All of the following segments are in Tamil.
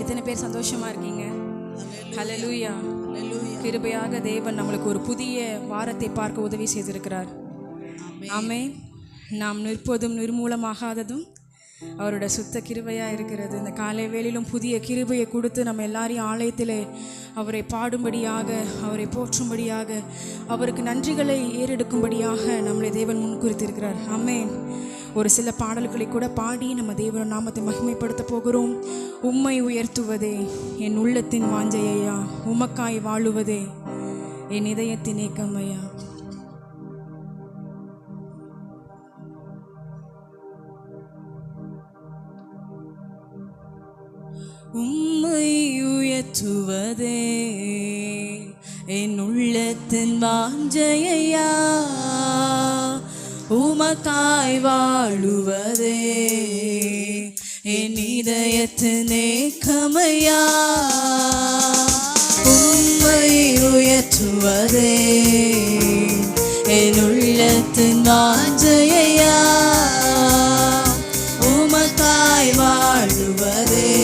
எத்தனை பேர் சந்தோஷமா இருக்கீங்க? ஹல்லேலூயா. கிருபையாக தேவன் நம்மளுக்கு ஒரு புதிய வாரத்தை பார்க்க உதவி செய்திருக்கிறார். ஆமென். நாம் நிற்பதும் நிர்மூலமாகாததும் அவரோட சுத்த கிருபையாக இருக்கிறது. இந்த காலை வேளையிலும் புதிய கிருபையை கொடுத்து நம்ம எல்லாரையும் ஆலயத்தில் அவரை பாடும்படியாக, அவரை போற்றும்படியாக, அவருக்கு நன்றிகளை ஏறெடுக்கும்படியாக நம்மளை தேவன் முன்குறித்திருக்கிறார். ஆமென். ஒரு சில பாடல்களை கூட பாடி நம்ம தேவன் நாமத்தை மகிமைப்படுத்த போகிறோம். உம்மை உயர்த்துவதே என் உள்ளத்தின் வாஞ்சையா, உமக்காய் வாழுவதே என் இதயத்தின் ஏக்கமையா. உம்மை உயர்த்துவதே என் உள்ளத்தின் வாஞ்சையா, உமக்காய் வாழுவதே என் இதயத்தின் ஏக்கமையா. உம்மை உயர்த்துவதே என் உள்ளத்தின் வாஞ்சையா, உமக்காய் வாழுவதே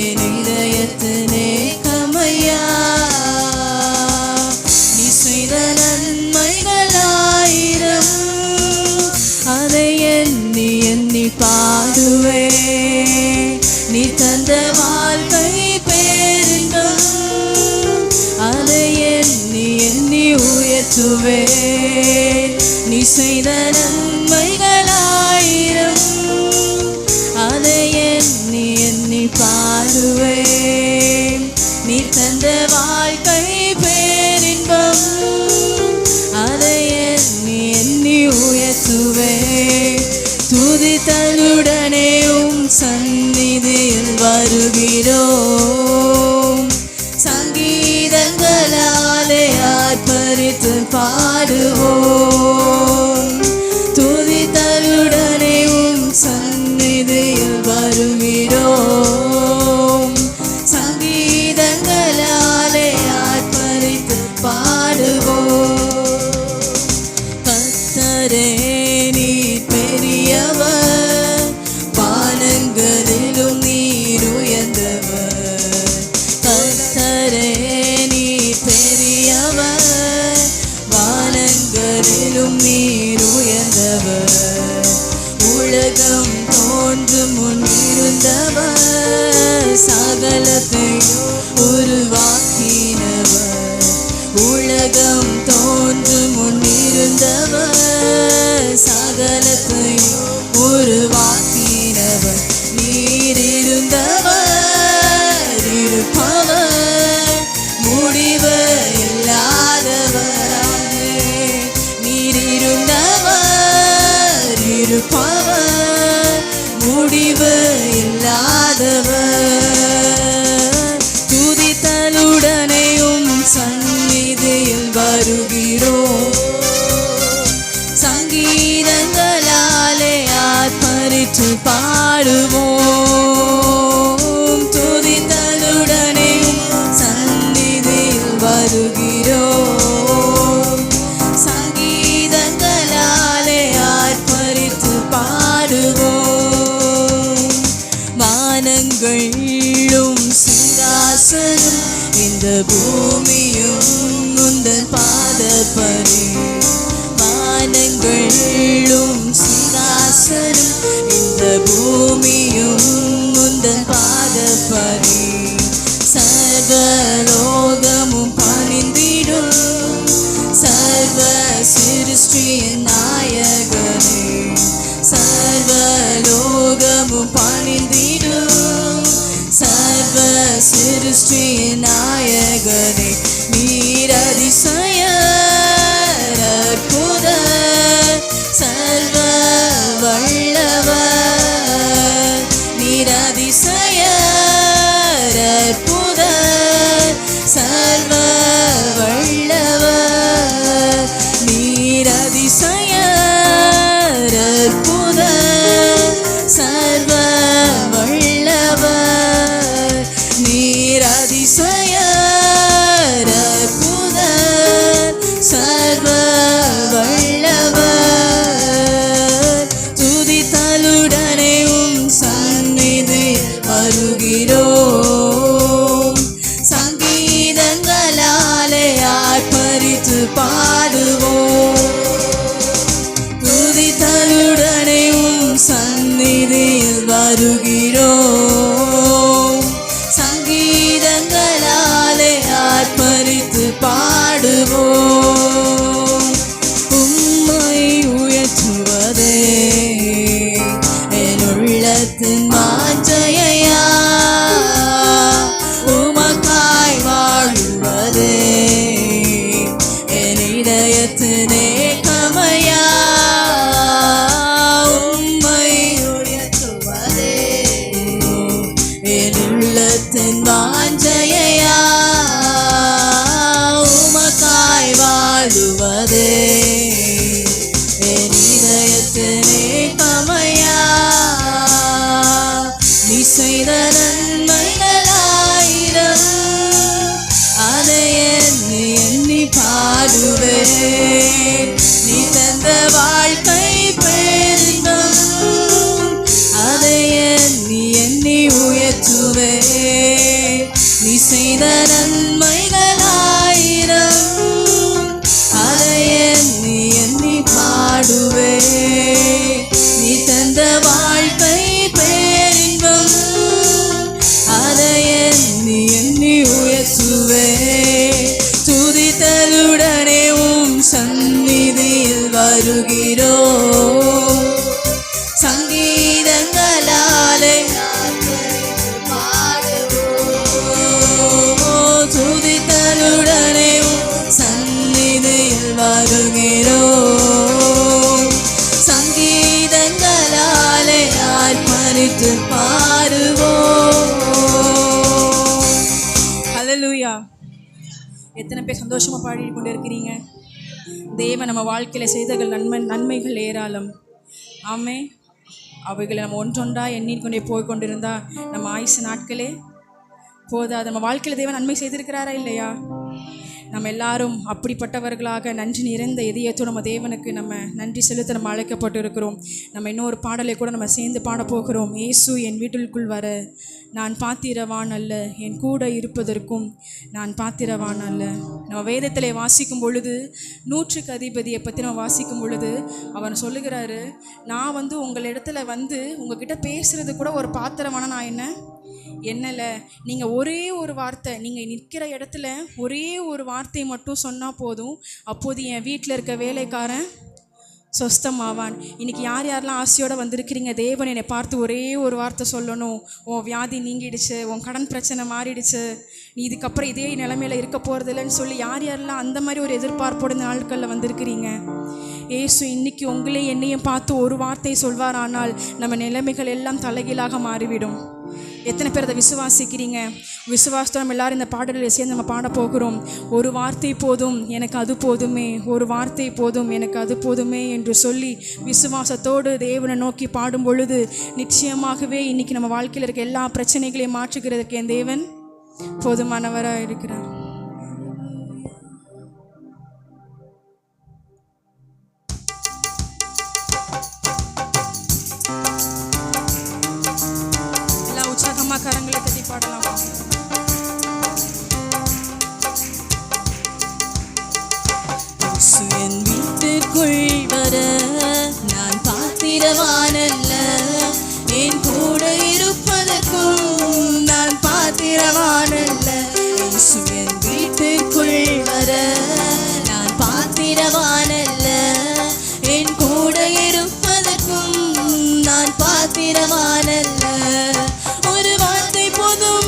என் இதயத்தின் ஏக்கமையா. நீ செய்த நன்மைகளாயிரம் அதை எண்ணி எண்ணி பாடுவே. நீ தந்த வாழ்க்கை பேரின்பம் அதை எண்ணி எண்ணி உயர்த்துவே. நீ செய்த நன்மைகளாயிரம் அதை எண்ணி எண்ணி பாடுவே. நீ தந்த வாழ்க்கை பேரின்பம் அதை எண்ணி எண்ணி உயர்த்துவே. துதித்தலுடனே உம் சந்நிதியில் வருகிறோம். சங்கீதங்களாலே ஆர்ப்பரித்து பாடுவோம். துதித்தலுடனே உம் சந்நிதியில் வருகிறோம். சங்கீதங்களாலே ஆர்ப்பரித்து பாடுவோம். கர்த்தரே நீர் பெரியவர், வானங்களிலும் நீர் உயர்ந்தவர். கர்த்தரே நீர் பெரியவர், வானங்களிலும் நீர் உயர்ந்தவர். உலகம் தோன்றும் முன் இருந்தவர், சகலத்தையும் உருவாக்கினவர். உலகம் தோன்றும் முன் இருந்தவர், சகலத்தையும் உருவாக்கினவர். நீர் இருந்தவர், இருப்பவர், முடிவு இல்லாதவராக. நீர் இருந்தவர், இருப்பவர், முடிவு இல்லாதவர். துதித்தலுடனேயும் சந்நிதியில் வருகிறோம். சங்கீதங்களாலே ஆர்ப்பரித்து பாடுவோம். துதித்தலுடனேயும் சந்நிதியில் வருகிறோம். சங்கீதங்களாலே ஆர்ப்பரித்து பாடுவோம். வானங்களும் சிங்காசனம் இந்த பூமியும் முந்தன் பாதப்படி. வானங்களும் சிங்காசனம் இந்த பூமியும் முந்தன் பாதப்படி. சர்வலோகமும் பணிந்திடும் சர்வ சிருஷ்டியின் நாயகனே. சர்வலோகமும் பணிந்திடும் சர்வ சிருஷ்டியின் நாயகனே. நீர் அதிசய வருகிறோம். சங்கீதங்களாலே ஆர்ப்பரித்து பாடுவோம். துதித்தலுடனே உம் சந்நிதியில் வருகிறோம். சங்கீதங்களாலே ஆர்ப்பரித்து பாடுவோம். உம்மை உயர்த்துவதே என் உள்ளத்தின் வாஞ்சையா, உமக்காய் வாழுவதே என் இதயத்தின் ஏக்கமையா. உம்மை உயர்த்துவதே என் உள்ளத்தின் வாஞ்சையா, உமக்காய் வாழுவதே என் இதயத்தின் ஏக்கமையா. நீ செய்த நன்மைகளாயிரம் அதை எண்ணி எண்ணி பாடுவேன். நீ தந்த வாழ்க்கை பெரிதும் அதை எண்ணி எண்ணி உயர்த்துவேன். நீ செய்த நன்மைகளாயிரம் அதை எண்ணி எண்ணி பாடுவேன். நீ தந்த வாழ்க்கை பேரின்பம் அதை எண்ணி எண்ணி உயர்த்துவேன். துதித்தலுடனே உம் சந்நிதியில் வருகிறோம். சங்கீதங்களாலே பாடுவோம். துதித்தலுடனே உம் சந்நிதியில் வருகிறோம். சங்கீதங்களாலே ஆர்ப்பரித்து பாடுவோம். ஹல்லேலூயா. எத்தனை பேர் சந்தோஷமா பாடி கொண்டு இருக்கிறீங்க? தேவன் நம்ம வாழ்க்கையில செய்தகள் நன்மைகள் ஏராளம். ஆமே. அவைகளை நம்ம ஒன்றொன்றா எண்ணிக்கொண்டே போய் கொண்டிருந்தா நம்ம ஆயுசு நாட்களே போதாது. நம்ம வாழ்க்கையில் தேவன் நன்மை செய்திருக்கிறாரா இல்லையா? நம்ம எல்லாரும் அப்படிப்பட்டவர்களாக நன்றி நிறைந்த இதயத்தோடு நம்ம தேவனுக்கு நம்ம நன்றி செலுத்த நம்ம அழைக்கப்பட்டு இருக்கிறோம். நம்ம இன்னொரு பாடலை கூட நம்ம சேர்ந்து பாட போகிறோம். இயேசு என் வீட்டிற்குள் வர நான் பாத்திரவான் அல்ல, என் கூட இருப்பதற்கும் நான் பாத்திரவான் அல்ல. நம்ம வேதத்திலே வாசிக்கும் பொழுது 100க்கு அதிபதியை பற்றி நம்ம வாசிக்கும் பொழுது அவன் சொல்லுகிறாரு, நான் உங்களிடத்துல உங்ககிட்ட பேசுறது கூட ஒரு பாத்திரவான நான் என்னல. நீங்கள் ஒரே ஒரு வார்த்தை, நீங்கள் நிற்கிற இடத்துல ஒரே ஒரு வார்த்தை மட்டும் சொன்னால் போதும், அப்போது என் வீட்டில் இருக்க வேலைக்காரன் சொஸ்தமாவான். இன்றைக்கி யார் யாரெல்லாம் ஆசையோடு வந்திருக்கிறீங்க, தேவன் என்னை பார்த்து ஒரே ஒரு வார்த்தை சொல்லணும், உன் வியாதி நீங்கிடுச்சு, உன் கடன் பிரச்சனை மாறிடுச்சு, நீ இதுக்கப்புறம் இதே நிலைமையில் இருக்க போகிறதில்லன்னு சொல்லி யார் யாரெல்லாம் அந்த மாதிரி ஒரு எதிர்பார்ப்போட நாட்களில் வந்திருக்கிறீங்க, ஏசு இன்னைக்கு உங்களையும் என்னையும் பார்த்து ஒரு வார்த்தை சொல்வார், ஆனால் நம்ம நிலைமைகள் எல்லாம் தலைகீழாக மாறிவிடும். எத்தனை பேர் அதை விசுவாசிக்கிறீங்க? விசுவாசத்தோட நம்ம எல்லாரும் இந்த பாடல்களை சேர்ந்து நம்ம பாட போகிறோம். ஒரு வார்த்தை போதும் எனக்கு அது போதுமே, ஒரு வார்த்தை போதும் எனக்கு அது போதுமே என்று சொல்லி விசுவாசத்தோடு தேவனை நோக்கி பாடும் பொழுது நிச்சயமாகவே இன்னைக்கு நம்ம வாழ்க்கையில் இருக்க எல்லா பிரச்சனைகளையும் மாற்றுகிறதுக்கு என் தேவன் போதுமானவராக இருக்கிறார். கரங்களை தட்டி பாடலாம். என் வீட்டிற்குள் வர நான் பாத்திரவானல்ல, என் கூட இருப்பதற்கும் நான் பாத்திரவானல்ல. என் வீட்டிற்குள் வர நான் பாத்திரவானல்ல, என் கூட இருப்பதற்கும் நான் பாத்திரவானல்ல. போதும்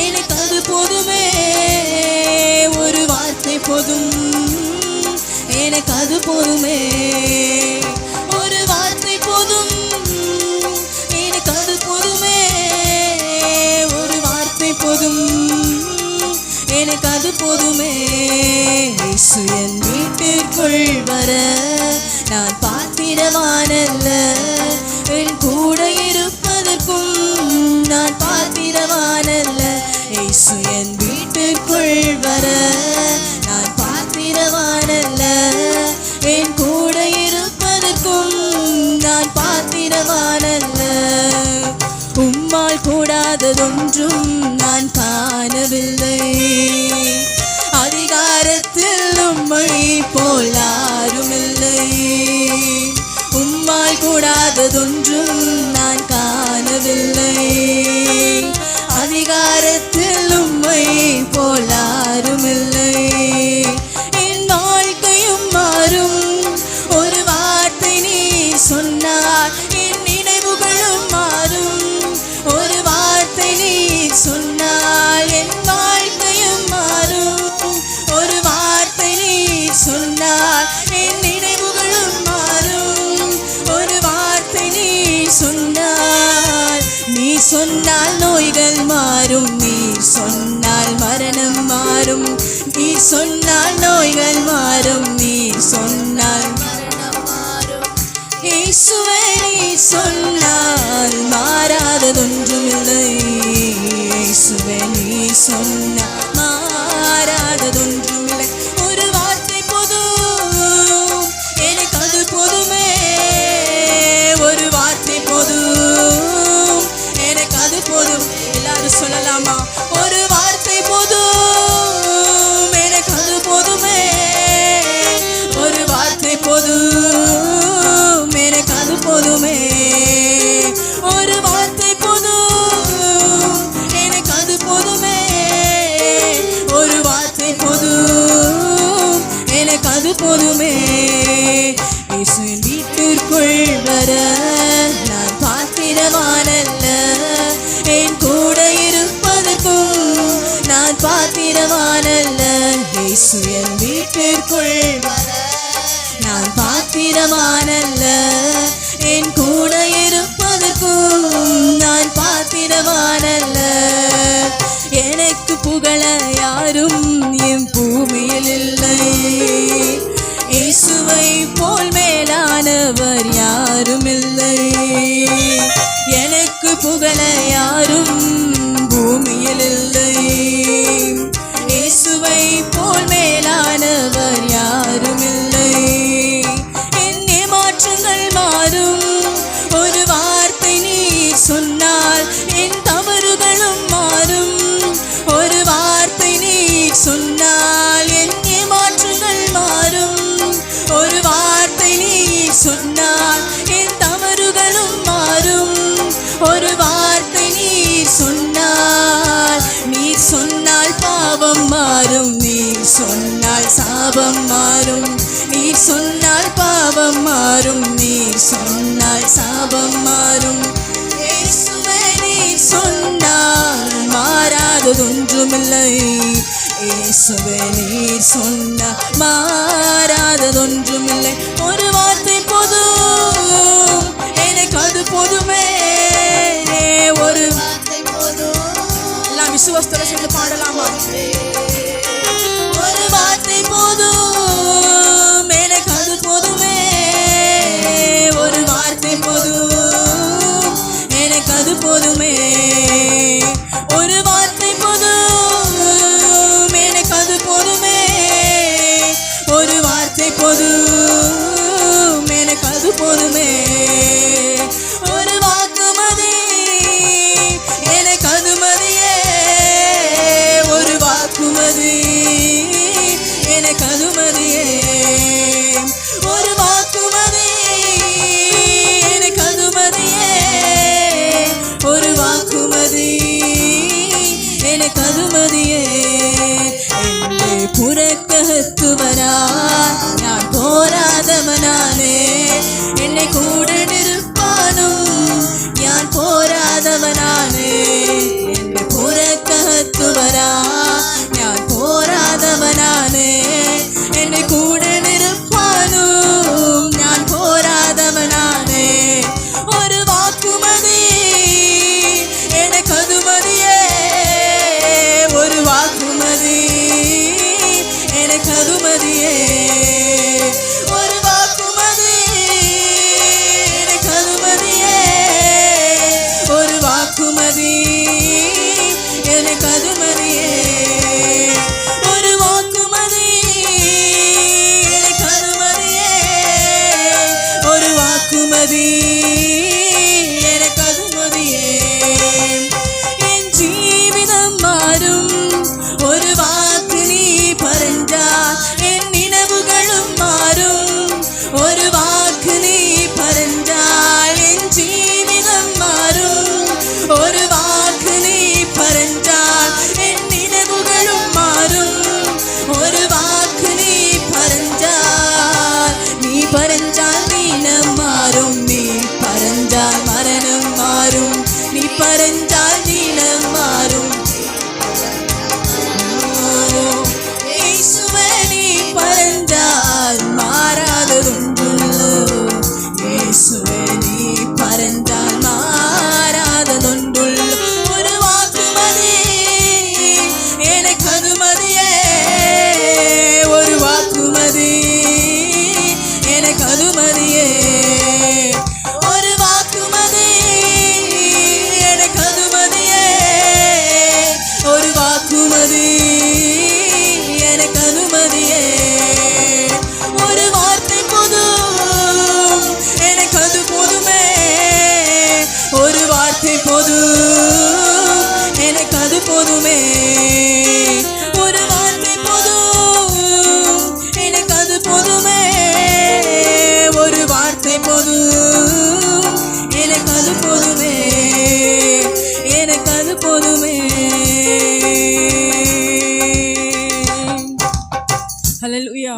எனக்கு அது போதுமே, ஒரு வார்த்தை போதும் எனக்கு அது போதுமே, ஒரு வார்த்தை போதும் எனக்கு அது போதுமே. இயேசு என் வீட்டிற்குள் வர நான் பாத்திரவானல்ல, என் கூட இருப்பதற்கும் நான் பாத்திரவானல்ல. இயேசு என் வீட்டிற்குள் வர நான் பாத்திரவானல்ல, என் கூட இருப்பதற்கும் நான் பாத்திரவானல்ல. உம்மா கூடாததொன்றும் நான் காணவில்லை. அதிகாரத்தில் உம்மை போல் யாருமில்லை. உம்மால் கூடாததொன்றும் நான் காணவில்லை. அதிகாரத்தில் உம்மை போல் யாருமில்லை. என் வாழ்க்கையும் மாறும் ஒரு வார்த்தை நீ சொன்னார். என் நினைவுகளும் மாறும் ஒரு வார்த்தை நீ சொன்னால். என் வாழ்க்கையும் மாறும் ஒரு வார்த்தை நீ சொன்னால். என் நினைவுகளும் மாறும் ஒரு வார்த்தை நீ சொன்னால். நீ சொன்னால் நோய்கள் மாறும். நீ சொன்னால் மரணம் மாறும். நீ சொன்னால் நோய்கள் மாறும். நீ சொன்னால் மரணம் மாறும். இயேசுவே நீ சொன்னால் மாறாததொன்றுமில்லை. இயேசுவே நீ சொன்னால் மாறாததொன்றுமில்லை. ஒரு வார்த்தை போதும் எனக்கு அது போதுமே. ஒரு வார்த்தை போதும் எனக்கு அது போதும். எல்லாரும் சொல்லலாமா? ஒரு வார்த்தை போதும் எனக்கு அது போதுமே. ஒரு வார்த்தை போதும் எனக்கு அது போதுமே. ஒரு வார்த்தை போதும் எனக்கு அது போதுமே. ஒரு வார்த்தை போதும் எனக்கு அது போதுமே. இயேசுவின் வீட்டிற்குள் வர நான் பாத்திரவானல்ல. என் கூட இருப்பதற்கும் நான் பாத்திரவானல்ல. இயேசுவின் வீட்டிற்குள் வர நான் பாத்திரவானல்ல. என் கூட இருப்பதற்கும் நான் பாத்திரவானல்ல. எனக்கு புகழ யாரும் என் பூமியில் இல்லை. இயேசுவை போல் மேலானவர் யாரும் இல்லை. எனக்கு புகழ யாரும் பூமியில் இல்லை. இயேசுவை போல் மேலானவர் யாரும் இல்லை. என் ஏமாற்றங்கள் மாறும் ஒரு வார்த்தை நீ சொன்னால். என் தவறுகளும் மாறும் ஒரு வார்த்தை நீ சொன்னால். என் ஏமாற்றங்கள் மாறும் ஒரு வார்த்தை நீ சொன்னால். என் தவறுகளும் மாறும் ஒரு வார்த்தை நீ சொன்னால். நீ சொன்னால் பாவம் மாறும். நீ சொன்னால் சாபம் மாறும். நீ சொன்னால் பாவம் மாறும். நீ சொன்னால் சாபம் மாறும். இயேசுவே நீ சொன்னால் மாறாததொன்றுமில்லை. இயேசுவே நீர் சொன்னால் மாறாததொன்றுமில்லை. ஒரு வார்த்தை போதும் எனக்கு அது போதுமே. ஒரு வார்த்தை போதும். எல்லாம் விசுவாசத்தோட சேர்ந்து பாடலாமா? ஒரு வார்த்தை போதும் எனக்கு அது போதுமே. ஒரு வார்த்தை போதும் எனக்கு அது போதுமே. ஒரு வார்த்தை போதும் எனக்கு அது போதுமே. ஒரு வார்த்தை போதும் எனக்கு அது போதுமே. ஒரு வாக்குமதி எனக்கு அது மதியே. ஒரு வாக்குமதி எனக்கு அது மதியே. ஒரு வாக்குமதி எனக்கு அது மதியே. ஒரு வாக்குமதி எனக்கு அது மதியே. എന്റെ പുറക്കകത്തു വരാൻ ഞാൻ പോരാതവനാണ്. എന്നെ കൂടെ നിൽപ്പാനും ഞാൻ പോരാതവനാണ്. എന്റെ പുറക്കകത്തു വരാൻ ഞാൻ പോരാതവനാണ്. എന്നെ കൂടെ നിൽപ്പാനും ഞാൻ പോരാതവനാണ്. ഒരു വാക്കുമതി എനിക്കതു മതിയേ. ഒരു വാക്കുമതി എനിക്കതു മതിയേ. ഒരു വാക്കുമതി എനിക്കതു മതിയേ. ഒരു വാക്കുമതി എനിക്കതു മതിയേ. ഒരു വാക്കുമതി എനിക്കതു മതിയേ. ഒരു വാക്കുമതി എനിക്കതു മതിയേ. பறந்தால் தினம் மாறும். இயேசுவே நீ பறந்தால் மாறாததொன்றுள்ளோ. இயேசுவே நீ பறந்தால் மாறாததொன்றுள்ளோ. ஒரு வாக்குமதி எனக்கு அதுமதியே. ஒரு வாக்குமதி எனக்கு அதுமதியே. ஒரு வாக்குமதி எனக்கு அதுமதியே. ஒரு வாக்குமதி எனக்கு அதுமதியே. ஒரு வார்த்தை போதும் எனக்கு அது போதுமே. ஒரு வார்த்தை போதும் எனக்கு அது போதுமே. ஒரு வார்த்தை போதும் எனக்கு அது போதுமே. ஒரு வார்த்தை போதும் எனக்கு அது போதுமே. எனக்கு அது போதுமே. ஹல்லேலூயா.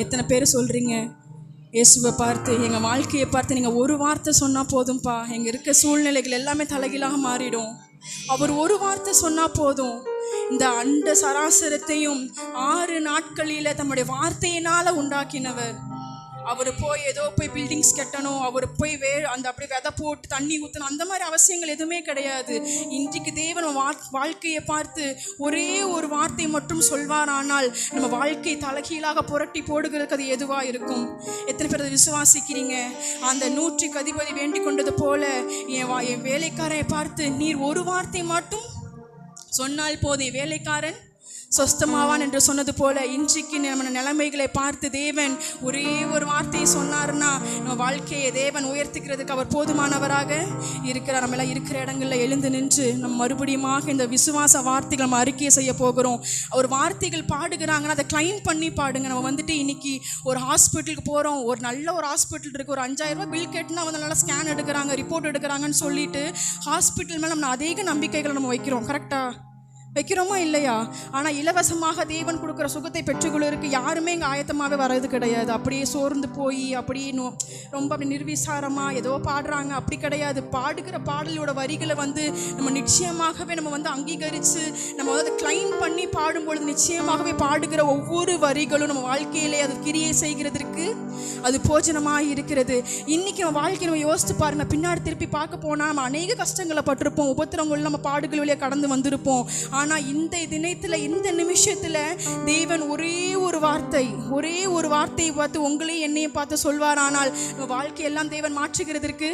எத்தனை பேர் சொல்கிறீங்க இயேசுவை பார்த்து, எங்கள் வாழ்க்கையை பார்த்து நீங்கள் ஒரு வார்த்தை சொன்னால் போதும்ப்பா, எங்கள் இருக்க சூழ்நிலைகள் எல்லாமே தலைகீழாக மாறிடும். அவர் ஒரு வார்த்தை சொன்னால் போதும். இந்த அண்ட சராசரத்தையும் 6 நாட்களில் தம்முடைய வார்த்தையினால் உண்டாக்கினவர். அவர் போய் ஏதோ போய் பில்டிங்ஸ் கட்டணும், அவர் போய் அந்த அப்படி விதை போட்டு தண்ணி ஊற்றணும், அந்த மாதிரி அவசியங்கள் எதுவுமே கிடையாது. இன்றைக்கு தேவன் வாழ்க்கையை பார்த்து ஒரே ஒரு வார்த்தை மட்டும் சொல்வாரானால் நம்ம வாழ்க்கை தலைகீழாக புரட்டி போடுகிறதுக்கு அது எதுவாக இருக்கும்? எத்தனை பேர் அதை விசுவாசிக்கிறீங்க? அந்த 100க்கு அதிபதி வேண்டிக் கொண்டது போல என் வேலைக்காரனை பார்த்து நீர் ஒரு வார்த்தை மட்டும் சொன்னால் போதும், வேலைக்காரன் சொஸ்தமாவான் என்று சொன்னது போல இன்றைக்கு நம்ம நிலைமைகளை பார்த்து தேவன் ஒரே ஒரு வார்த்தையை சொன்னார்னா நம்ம வாழ்க்கையை தேவன் உயர்த்துக்கிறதுக்கு அவர் போதுமானவராக இருக்கிறார். நம்ம எல்லாம் இருக்கிற இடங்களில் எழுந்து நின்று நம்ம மறுபடியுமாக இந்த விசுவாச வார்த்தைகள் நம்ம அறிக்கையை செய்ய போகிறோம். அவர் வார்த்தைகள் பாடுகிறாங்கன்னா அதை கிளைம் பண்ணி பாடுங்க. நம்ம வந்துட்டு இன்னைக்கு ஒரு ஹாஸ்பிட்டலுக்கு போகிறோம், ஒரு நல்ல ஒரு ஹாஸ்பிட்டல் இருக்குது, ஒரு 5000 ரூபாய் பில் கேட்டுனா வந்து நல்லா ஸ்கேன் எடுக்கிறாங்க, ரிப்போர்ட் எடுக்கிறாங்கன்னு சொல்லிட்டு ஹாஸ்பிட்டல் மேலே நம்ம அதிக நம்பிக்கைகளை நம்ம வைக்கிறோம். கரெக்டாக வைக்கிறோமா இல்லையா? ஆனால் இலவசமாக தேவன் கொடுக்குற சுகத்தை பெற்றுக்கொள்வதற்கு யாருமே இங்கே ஆயத்தமாகவே வர்றது கிடையாது. அப்படியே சோர்ந்து போய் அப்படியே ரொம்ப அப்படி நிர்விசாரமாக ஏதோ பாடுறாங்க, அப்படி கிடையாது. பாடுகிற பாடலோட வரிகளை வந்து நம்ம நிச்சயமாகவே நம்ம வந்து அங்கீகரித்து நம்ம வந்து கிளைம் பண்ணி பாடும்பொழுது நிச்சயமாகவே பாடுகிற ஒவ்வொரு வரிகளும் நம்ம வாழ்க்கையிலே அது கிரியை செய்கிறதுக்கு அது போஜனமாக இருக்கிறது. இன்றைக்கி நம்ம வாழ்க்கையை நம்ம யோசித்து பாருங்க. பின்னாடி திருப்பி பார்க்க போனால் நம்ம அநேக கஷ்டங்களை பட்டிருப்போம், உபத்திரங்கள் நம்ம பாடுகள் வழியாக கடந்து வந்திருப்போம். ஆனால் இந்த தினத்தில் இந்த நிமிஷத்தில் தேவன் ஒரே ஒரு வார்த்தையை பார்த்து உங்களையும் என்னையும் பார்த்து சொல்வாரானால் வாழ்க்கையெல்லாம் தேவன் மாற்றுகிறதற்கு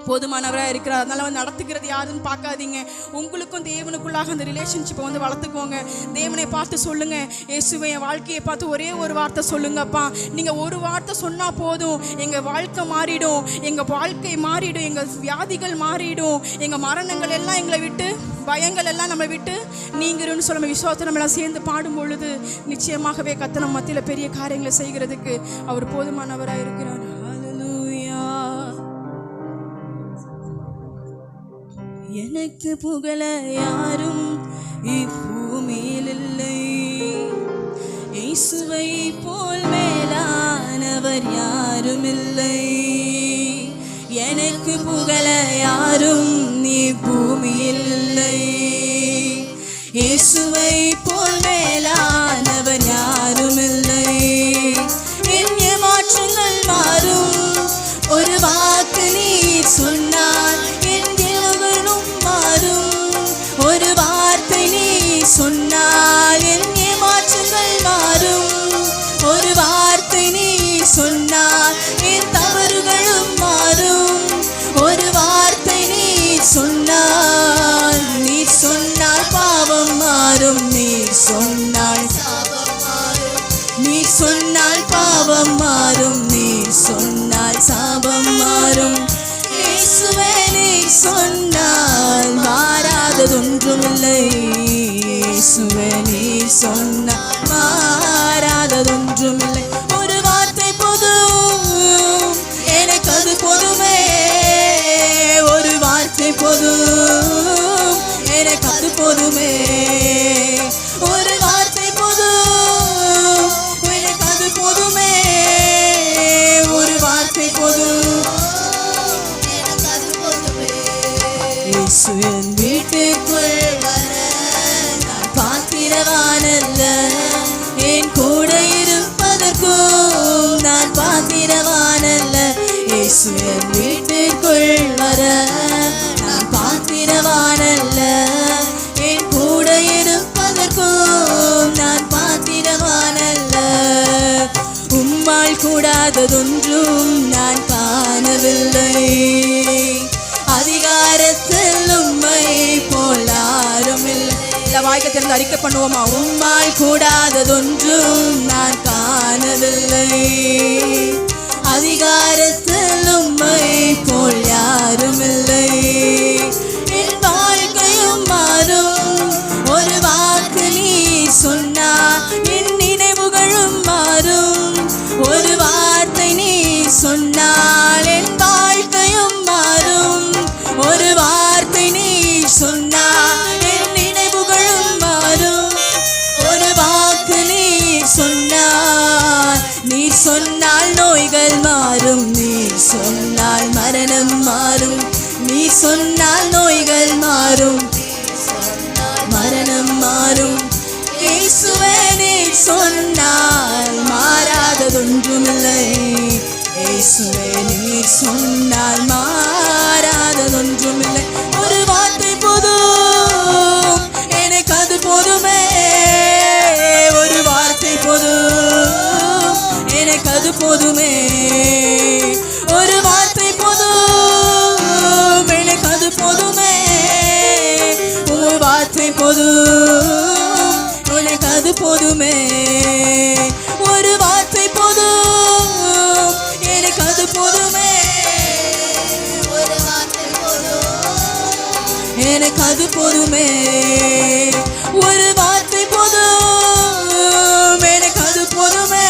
போதுமானவராக இருக்கிறார். அதனால் வந்து நடத்துக்கிறது யாருன்னு பார்க்காதீங்க. உங்களுக்கும் தேவனுக்குள்ளாக அந்த ரிலேஷன்ஷிப்பை வந்து வளர்த்துக்கோங்க. தேவனை பார்த்து சொல்லுங்கள், இயேசுவை என் வாழ்க்கையை பார்த்து ஒரே ஒரு வார்த்தை சொல்லுங்கப்பா. நீங்கள் ஒரு வார்த்தை சொன்னால் போதும், எங்கள் வாழ்க்கை மாறிடும், எங்கள் வாழ்க்கை மாறிடும், எங்கள் வியாதிகள் மாறிடும், எங்கள் மரணங்கள் எல்லாம் எங்களை விட்டு, பயங்கள் எல்லாம் நம்ம விட்டு நீங்கிறோன்னு சொல்ல விசுவாசத்தை நம்மளாம் சேர்ந்து பாடும் பொழுது நிச்சயமாகவே கர்த்தர் நம்ம மத்தியில் பெரிய காரியங்களை செய்கிறதுக்கு அவர் போதுமானவராக இருக்கிறார். எனக்கு புகழ யாரும் இப்பூமியில் இல்லை, இயேசுவை போல் மேலானவர் யாரும் இல்லை. எனக்கு புகழ யாரும் இப்பூமியில் இல்லை, இயேசுவை போல் மேலானவர் யாரும் இல்லை. என் ஏமாற்றங்கள் மாறும், ஒரு வாக்கு நீ சொன்னால் ஒரு வார்த்தை நீ சொன்னால் என் ஏமாற்றங்கள் மாறும். ஒரு வார்த்தை நீ சொன்னால் என் தவறுகளும் மாறும். ஒரு வார்த்தை நீ சொன்னால் பாவம் மாறும். நீ சொன்னால் பாவம் மாறும். நீ சொன்னால் சாபம் மாறும். இயேசுவே நீ சொன்னால் மாறாததொன்றுமில்லை. இயேசுவே நீ சொன்னால் மாறாததொன்றுமில்லை. ஒரு வார்த்தை போதும் எனக்கு அது போதுமே. ஒரு வார்த்தை போதும் எனக்கு அது போதுமே. ஒரு வார்த்தை போதும் எனக்கு அது போதுமே. ஒரு வார்த்தை போதும் இயேசு என் வீட்டுக்குள் வர நான் பாத்திரவானல்ல, என் கூட இருப்பதற்கும் நான் பாத்திரவானல்ல. இயேசு என் வீட்டுக்குள் வர நான் பாத்திரவானல்ல, என் கூட இருப்பதற்கும் நான் பாத்திரவானல்ல. உம்மால் கூடாததொன்றும் நான் காணவில்லை, அதிகாரத்தில் உம்மை போலாரும் இல்லை. இல்ல வாய்க்க திறந்து அறிக்கை பண்ணுவோமா? உம்மால் கூடாததொன்றும் நான் காணவில்லை, அதிகாரத்தில் உம்மை போல் யாரும் இல்லை. என் வாழ்க்கையும் மாறும், ஒரு வாக்கு நீ சொன்னா என் நினைவுகளும் மாறும். ஒரு வார்த்தை நீ சொன்னால் என் வாழ்க்கையும் மாறும். ஒரு வார்த்தை நீ சொன்னால் என் நினைவுகளும் மாறும். ஒரு வாக்கு நீ சொன்னால், நீ சொன்னால் நோய்கள் மாறும், நீ சொன்னால் மரணம் மாறும். நீ சொன்னால் நோய்கள் மாறும், மரணம் மாறும். இயேசுவே நீ சொன்னால் மாறாததொன்றுமில்லை. இயேசுவே நீ சொன்னால் மாறாததொன்றுமில்லை. ஒரு வார்த்தை போதும், எனக்கு அது போதுமே. ஒரு வார்த்தை போதும், எனக்கு அது போதுமே. ஒரு வார்த்தை போதும், எனக்கு அது போதுமே. ஒரு வார்த்தை போதும், எனக்கு அது போதுமே. ஒரு வார்த்தை போதும், எனக்கு அது போதுமே. ஒரு வார்த்தை போதும், எனக்கு அது போதுமே. ஒரு வார்த்தை போதும், எனக்கு அது போதுமே.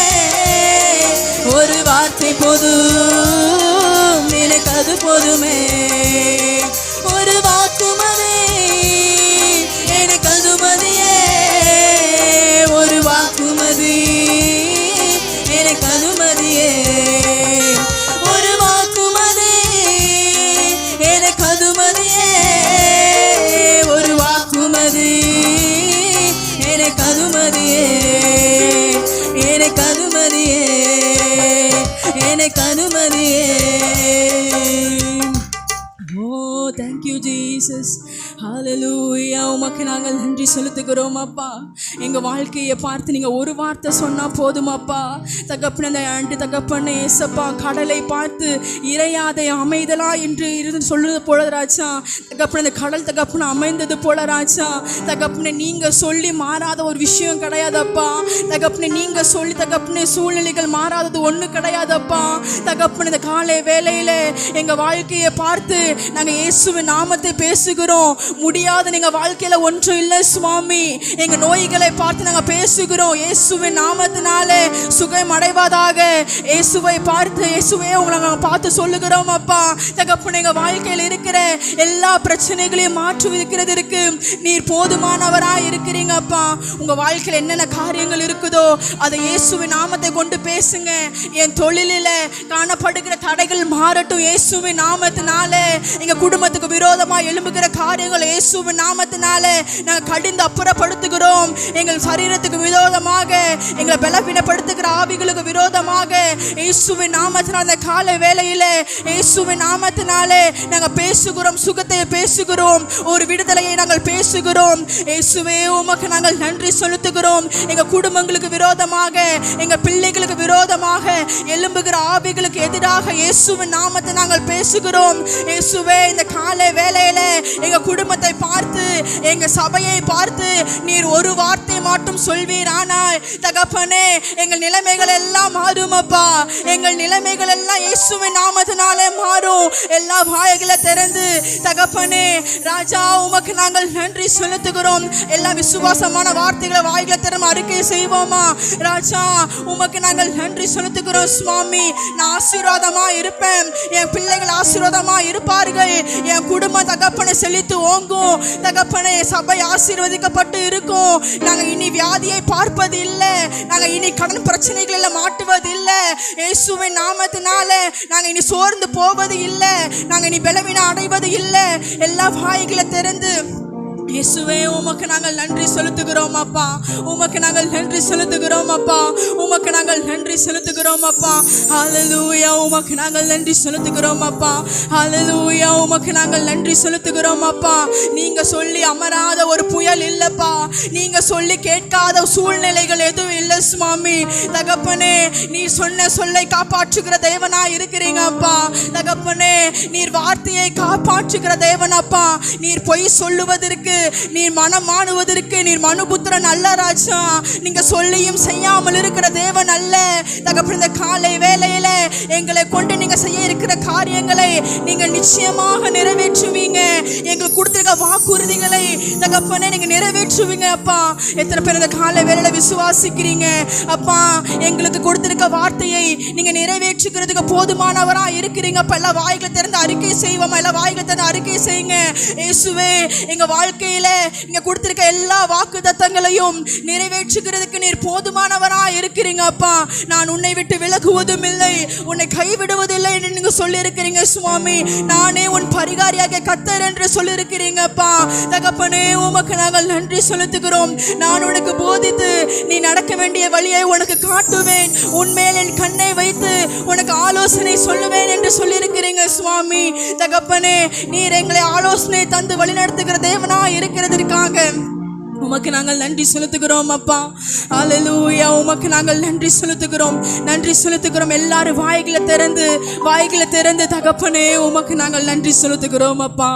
ஒரு வார்த்தை போதும், எனக்கு அது போதுமே. ஒரு வாக்குமதி எனக்கு அது மதியே. ஒரு வாக்குமதி எனக்கு அது மதியே. ஒரு வாக்குமதி எனக்கு அது மதியே. ஒரு வாக்குமதி எனக்கு அது மதியே. எனக்கு அது மதியே. எனக்கு அது மதியே. Oh, thank you Jesus. ஹல்லேலூயா. உமக்கு நாங்கள் நன்றி செலுத்துகிறோம் அப்பா. எங்கள் வாழ்க்கையை பார்த்து நீங்கள் ஒரு வார்த்தை சொன்னால் போதுமாப்பா. தகப்பன ஆண்டு தகப்பன ஏசப்பா, கடலை பார்த்து இறையாதை அமைதலா என்று இருந்து சொல்லுறது போல ராஜா. தகப்பன இந்த கடல் தகப்பன அமைந்தது போல ராஜா. தகப்பன நீங்கள் சொல்லி மாறாத ஒரு விஷயம் கிடையாதப்பா. தகப்பன நீங்கள் சொல்லி தகப்பன சூழ்நிலைகள் மாறாதது ஒன்று கிடையாதப்பா. தகப்பன இந்த காலை வேளையில் எங்கள் வாழ்க்கையை பார்த்து நாங்கள் இயேசுவின் நாமத்தை பேசுகிறோம். முடியாத எங்கள் வாழ்க்கையில் ஒன்றும் இல்லை சுவாமி. எங்கள் நோய்களை பார்த்து நாங்கள் பேசுகிறோம். இயேசுவின் நாமத்தினாலே சுகம் அடைவதாக. இயேசுவை பார்த்து இயேசுவே உங்களை நாங்கள் பார்த்து சொல்லுகிறோம் அப்பா. தகப்பன எங்கள் வாழ்க்கையில் இருக்கிற எல்லா பிரச்சனைகளையும் மாற்றுவதற்கு நீர் போதுமானவராக இருக்கிறீங்க அப்பா. உங்கள் வாழ்க்கையில் என்னென்ன காரியங்கள் இருக்குதோ அதை இயேசுவின் நாமத்தை கொண்டு பேசுங்க. என் தொழிலில் காணப்படுகிற தடைகள் மாறட்டும் இயேசுவின் நாமத்தினாலே. எங்கள் குடும்பத்துக்கு விரோதமாக எழும்புகிற காரியங்கள் இயேசுவின் நாமத்தினாலே நாங்கள் கடிந்து அப்புறப்படுத்துகிறோம். எங்கள் சரீரத்துக்கு விரோதமாக, எங்களை பலவீனப்படுத்துகிற ஆவிகளுக்கு விரோதமாக இயேசுவின் நாமத்தினால அந்த காலை வேளையிலே இயேசுவின் நாமத்தினாலே நாங்கள் பேசுகிறோம். சுகத்தை பேசுகிறோம். ஒரு விடுதலையை நாங்கள் பேசுகிறோம். இயேசுவே உமக்கு நாங்கள் நன்றி செலுத்துகிறோம். எங்கள் குடும்பங்களுக்கு விரோதமாக, எங்கள் பிள்ளைகளுக்கு விரோதமாக எழும்புகிற ஆவிகளுக்கு எதிராக இயேசுவின் நாமத்தை நாங்கள் பேசுகிறோம். இயேசுவே இந்த காலை வேளையில எங்கள் குடும்பத்தை பார்த்து, எங்கள் சபையை பார்த்து நீர் ஒரு வார்த்தை மட்டும் சொல்வீர். ஆனால் தகப்பனே எங்கள் நிலைமைகள் எல்லாம் மாறும் அப்பா. எங்கள் நிலைமைகள் எல்லாம் இயேசுவின் நாமத்தினாலே மாறும். எல்லா வாய்களை திறந்து தகப்பனே ராஜா உமக்கு நாங்கள் நன்றி செலுத்துகிறோம். எல்லா விசுவாசமான வார்த்தைகளை வாய்களை திறந்து அறிக்கை செய்வோமா ராஜா. உமக்கு நாங்கள் நன்றி செலுத்துகிறோம் சுவாமி. நான் ஆசீர்வாதமா இருப்பேன். என் பிள்ளைகள் ஆசீர்வாதமா இருப்பார்கள். என் குடும்பம் தகப்பனை செழித்து ஓங்கும். தகப்பனை சபை ஆசீர்வதிக்கப்பட்டு இருக்கும். நாங்கள் நாங்கள் இனி வியாதியை பார்ப்பது இல்லை, நாங்கள் இனி கடன் பிரச்சனைகளில் மாட்டுவது இல்லை. இயேசுவின் நாமத்தினால நாங்கள் இனி சோர்ந்து போவது இல்லை, நாங்கள் இனி பலவீனம் அடைவது இல்லை. எல்லா வாய்களை திறந்து இயேசுவே உமக்கு நாங்கள் நன்றி செலுத்துகிறோம் அப்பா, உமக்கு நாங்கள் நன்றி செலுத்துகிறோம் அப்பா, உமக்கு நாங்கள் நன்றி செலுத்துகிறோம் அப்பா. ஹல்லேலூயா, உமக்கு நாங்கள் நன்றி செலுத்துகிறோம் அப்பா. ஹல்லேலூயா, உமக்கு நாங்கள் நன்றி செலுத்துகிறோம் அப்பா. நீங்க சொல்லி அமராத ஒரு புயல் இல்லப்பா, நீங்க சொல்லி கேட்காத சூழ்நிலைகள் எதுவும் இல்லை சுவாமி. தகப்பனே, நீர் சொன்ன சொல்லை காப்பாற்றுகிற தேவனா இருக்கிறீங்க அப்பா. தகப்பனே, நீர் வார்த்தையை காப்பாற்றுகிற தேவன் அப்பா. நீர் பொய் சொல்லுவதற்கு, நீர் மனம் மாணுவதற்கு நீர் மனுபுத்திரன் அல்ல ராஜா. நீங்க சொல்லியும் செய்யாமல் இருக்கிற தேவன் அல்ல தகப்பனே. இந்த காலை வேளையில எங்களை கொண்டு நீங்க செய்ய இருக்கிற காரியங்களை நீங்க நிச்சயமாக நிறைவேற்றுவீங்க. எங்களுக்கு கொடுத்திருக்க வாக்குறுதிகளை தகப்பனே நீங்க நிறைவேற்றுவீங்க அப்பா. எத்தனை பேர் இந்த காலை வேளையில விசுவாசிக்கிறீங்க அப்பா? எங்களுக்கு கொடுத்திருக்க வார்த்தையை நீங்க நிறைவேற்றுகிறதுக்கு போதுமானவரா இருக்கிறீங்க அப்ப. எல்லா வாய்களை திறந்து அறிக்கை செய்வோம், எல்லா வாய்களை திறந்து அறிக்கை செய்யுங்க. இயேசுவே, எங்க வாழ்க்கையில நீங்க கொடுத்திருக்க எல்லா வாக்குத்தத்தங்களையும் நிறைவேற்றுகிறதுக்கு நீர் போதுமானவரா இருக்கிறீங்க அப்பா. நான் உன்னை விட்டு விலகுவதும் இல்லை, உன்னை கைவிடுவதில்லை என்று நீங்க சொல்லி இருக்கிறீங்க சுவாமி. நானே உன் பரிகாரியாக கர்த்தர் என்று சொல்லி இருக்கிறீங்கப்பா. தகப்பனே, உமக்கு நாங்கள் நன்றி செலுத்துகிறோம். நான் உனக்கு போதித்து நீ நடக்க வேண்டிய வழியை உனக்கு காட்டுவேன், உன்மேல் என் கண்ணை வைத்து உனக்கு ஆலோசனை சொல்லுவேன் என்று சொல்லி இருக்கிறீங்க சுவாமி. தகப்பனே, நீர் எங்களை ஆலோசனை தந்து வழிநடத்துகிற தேவனா இருக்கிறதற்காக உமக்கு நாங்கள் நன்றி செலுத்துகிறோம் அப்பா. ஹல்லேலூயா, உமக்கு நாங்கள் நன்றி செலுத்துகிறோம், நன்றி செலுத்துகிறோம். எல்லாரும் வாய்களை திறந்து தகப்பனே உமக்கு நாங்கள் நன்றி செலுத்துகிறோம் அப்பா.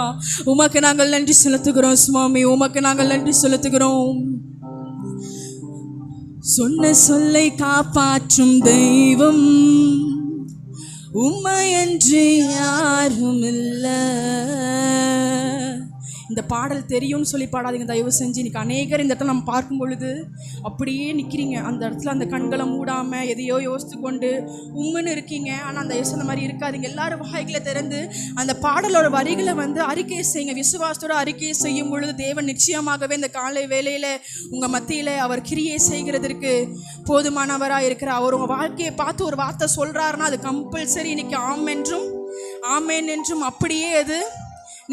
உமக்கு நாங்கள் நன்றி செலுத்துகிறோம் சுவாமி, உமக்கு நாங்கள் நன்றி செலுத்துகிறோம். சொன்ன சொல்லை காப்பாற்றும் தெய்வம் உம்மையன்றி யாரும் இல்லை. இந்த பாடல் தெரியும்னு சொல்லி பாடாதீங்க தயவு செஞ்சு. இன்னைக்கு அநேகர் இந்த இடத்துல நம்ம பார்க்கும் பொழுது அப்படியே நிற்கிறீங்க, அந்த இடத்துல அந்த கண்களை மூடாமல் எதையோ யோசித்து கொண்டு உம்முன்னு இருக்கீங்க. ஆனால் அந்த யோசனை மாதிரி இருக்காதீங்க. எல்லாரும் வாய்களை திறந்து அந்த பாடலோட வரிகளை அறிக்கை செய்யுங்க. விசுவாசத்தோட அறிக்கை செய்யும் பொழுது தேவன் நிச்சயமாகவே இந்த காலை வேளையில் உங்கள் மத்தியில் அவர் கிரியை செய்கிறதற்கு போதுமானவராக இருக்கிறார். அவர் உங்கள் வாழ்க்கையை பார்த்து ஒரு வார்த்தை சொல்கிறாருன்னா அது கம்பல்சரி இன்னைக்கு ஆமேன் என்றும் அப்படியே அது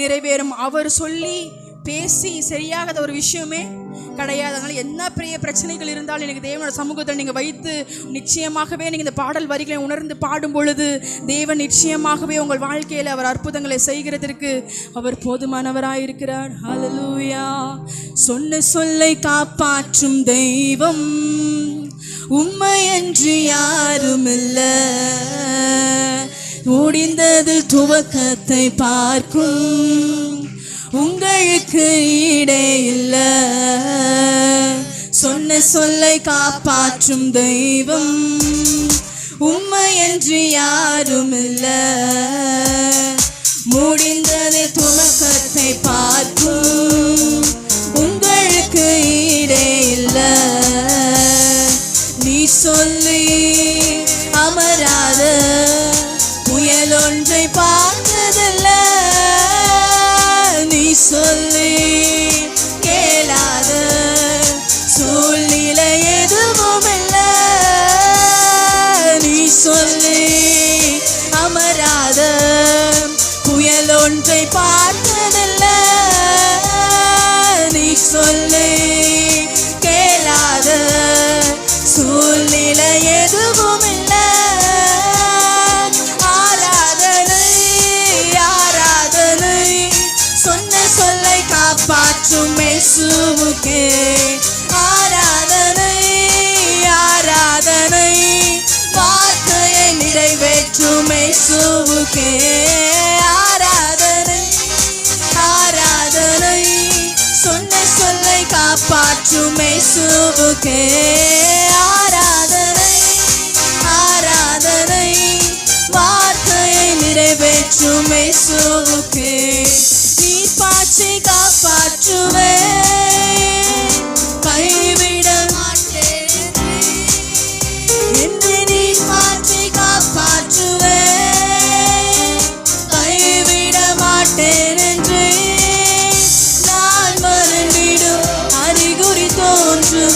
நிறைவேறும். அவர் சொல்லி பேசி சரியாகாத ஒரு விஷயமே கிடையாது. அதனால் என்ன பெரிய பிரச்சனைகள் இருந்தாலும் எனக்கு தேவனோட சமூகத்தில் நீங்கள் வைத்து நிச்சயமாகவே நீங்கள் இந்த பாடல் வரிகளை உணர்ந்து பாடும் பொழுது தேவன் நிச்சயமாகவே உங்கள் வாழ்க்கையில் அவர் அற்புதங்களை செய்கிறதற்கு அவர் போதுமானவராக இருக்கிறார். ஹல்லேலூயா. சொன்ன சொல்லை காப்பாற்றும் தெய்வம் உம்மையன்றி யாரும் இல்லை. முடிந்தது துவக்கத்தை பார்க்கும் உங்களுக்கு ஈடே இல்லை. சொன்ன சொல்லை காப்பாற்றும் தெய்வம் உம்மையன்றி யாரும் இல்லை. முடிந்தது துவக்கத்தை பார்க்கும் உங்களுக்கு ஈடே இல்லை. நீ சொல்லி அமராத புயல் ஒன்றை பார்த்ததில்ல, நீ சொல்லி கேளாத சூழ்நிலை எதுவும் இல்லை. நீ சொல்லி அமராத புயல் ஒன்றை பார்த்ததில்ல, நீ சொல்லி கேளாத சூழ்நிலை எதுவும் இல்லை. காப்பாற்றும் இயேசுவுக்கே ஆராதனை, ஆராதனை. வார்த்தையை நிறைவேற்றும் இயேசுவுக்கே ஆராதனை, ஆராதனை. சொன்ன சொல்லை காப்பாற்றும் இயேசுவுக்கே ஆராதனை, ஆராதனை. வார்த்தையை நிறைவேற்றும் இயேசுவுக்கே பாற்றி காப்பாற்றுவே, கைவிட மாட்டேன் என்று நீ பாற்றி காப்பாற்றுவே, கைவிட மாட்டேன் என்று நான் மறந்திடும் அறிகுறி தோன்றும்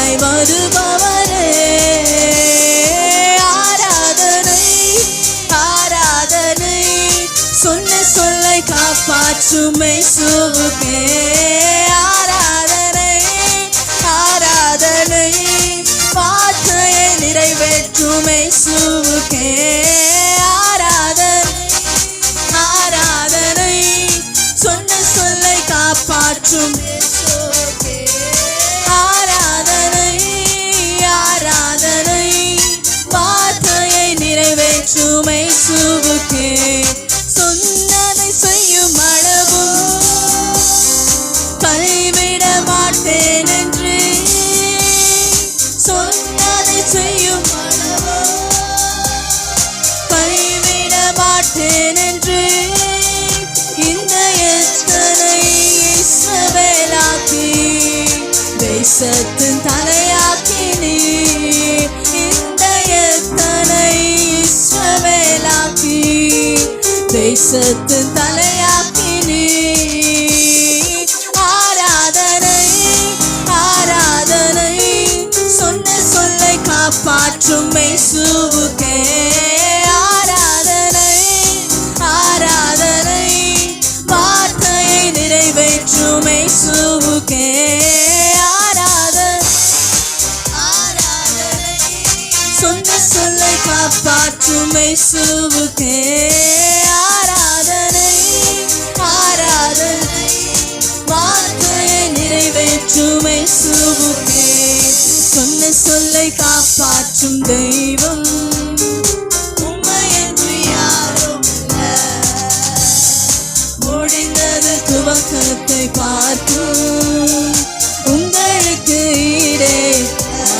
துணையாய் வருபவரே. ஆராதனை ஆராதனை சொன்ன சொல்லை காப்பாற்றும் இயேசுவுக்கே. ஆராதனை ஆராதனை வார்த்தையை நிறைவேற்றும் இயேசுவுக்கே. ஆராதனை ஆராதனை சொன்ன சொல்லை காப்பாற்றும் இயேசுவுக்கே. ஆராதனை ஆராதனை வார்த்தையை நிறைவேற்றும் இயேசுவுக்கே. சொன்னதை செய்யும் அளவும் கைவிட மாட்டேன் என்று, சொன்னதை செய்யும் அளவும் கைவிட மாட்டேன் என்று, இந்த எத்தனை இஸ்ரவேலாக்கி தேசத்தின் தலையாக்கி நீ. இந்த எத்தனை இஸ்ரவேலாக்கி தேசத்தின் தலையாக்கி நீ. ஆராதனை ஆராதனை சொன்ன சொல்லை காப்பாற்றும் இயேசுவுக்கே. ஆராதனை ஆராதனை வார்த்தையை நிறைவேற்றும் இயேசுவுக்கே. ஆராதனை ஆராதனை சொன்ன சொல்லை காப்பாற்றும் இயேசுவுக்கே. ஆராதனை ஆராதனை வார்த்தையை நிறைவேற்றும் இயேசுவுக்கே. சொன்ன சொல்லை காப்பாற்றும் தெய்வம் உம்மையன்றி யாரும் இல்லை. முடிந்தது துவக்கத்தை பார்க்கும் உங்களுக்கு ஈடே.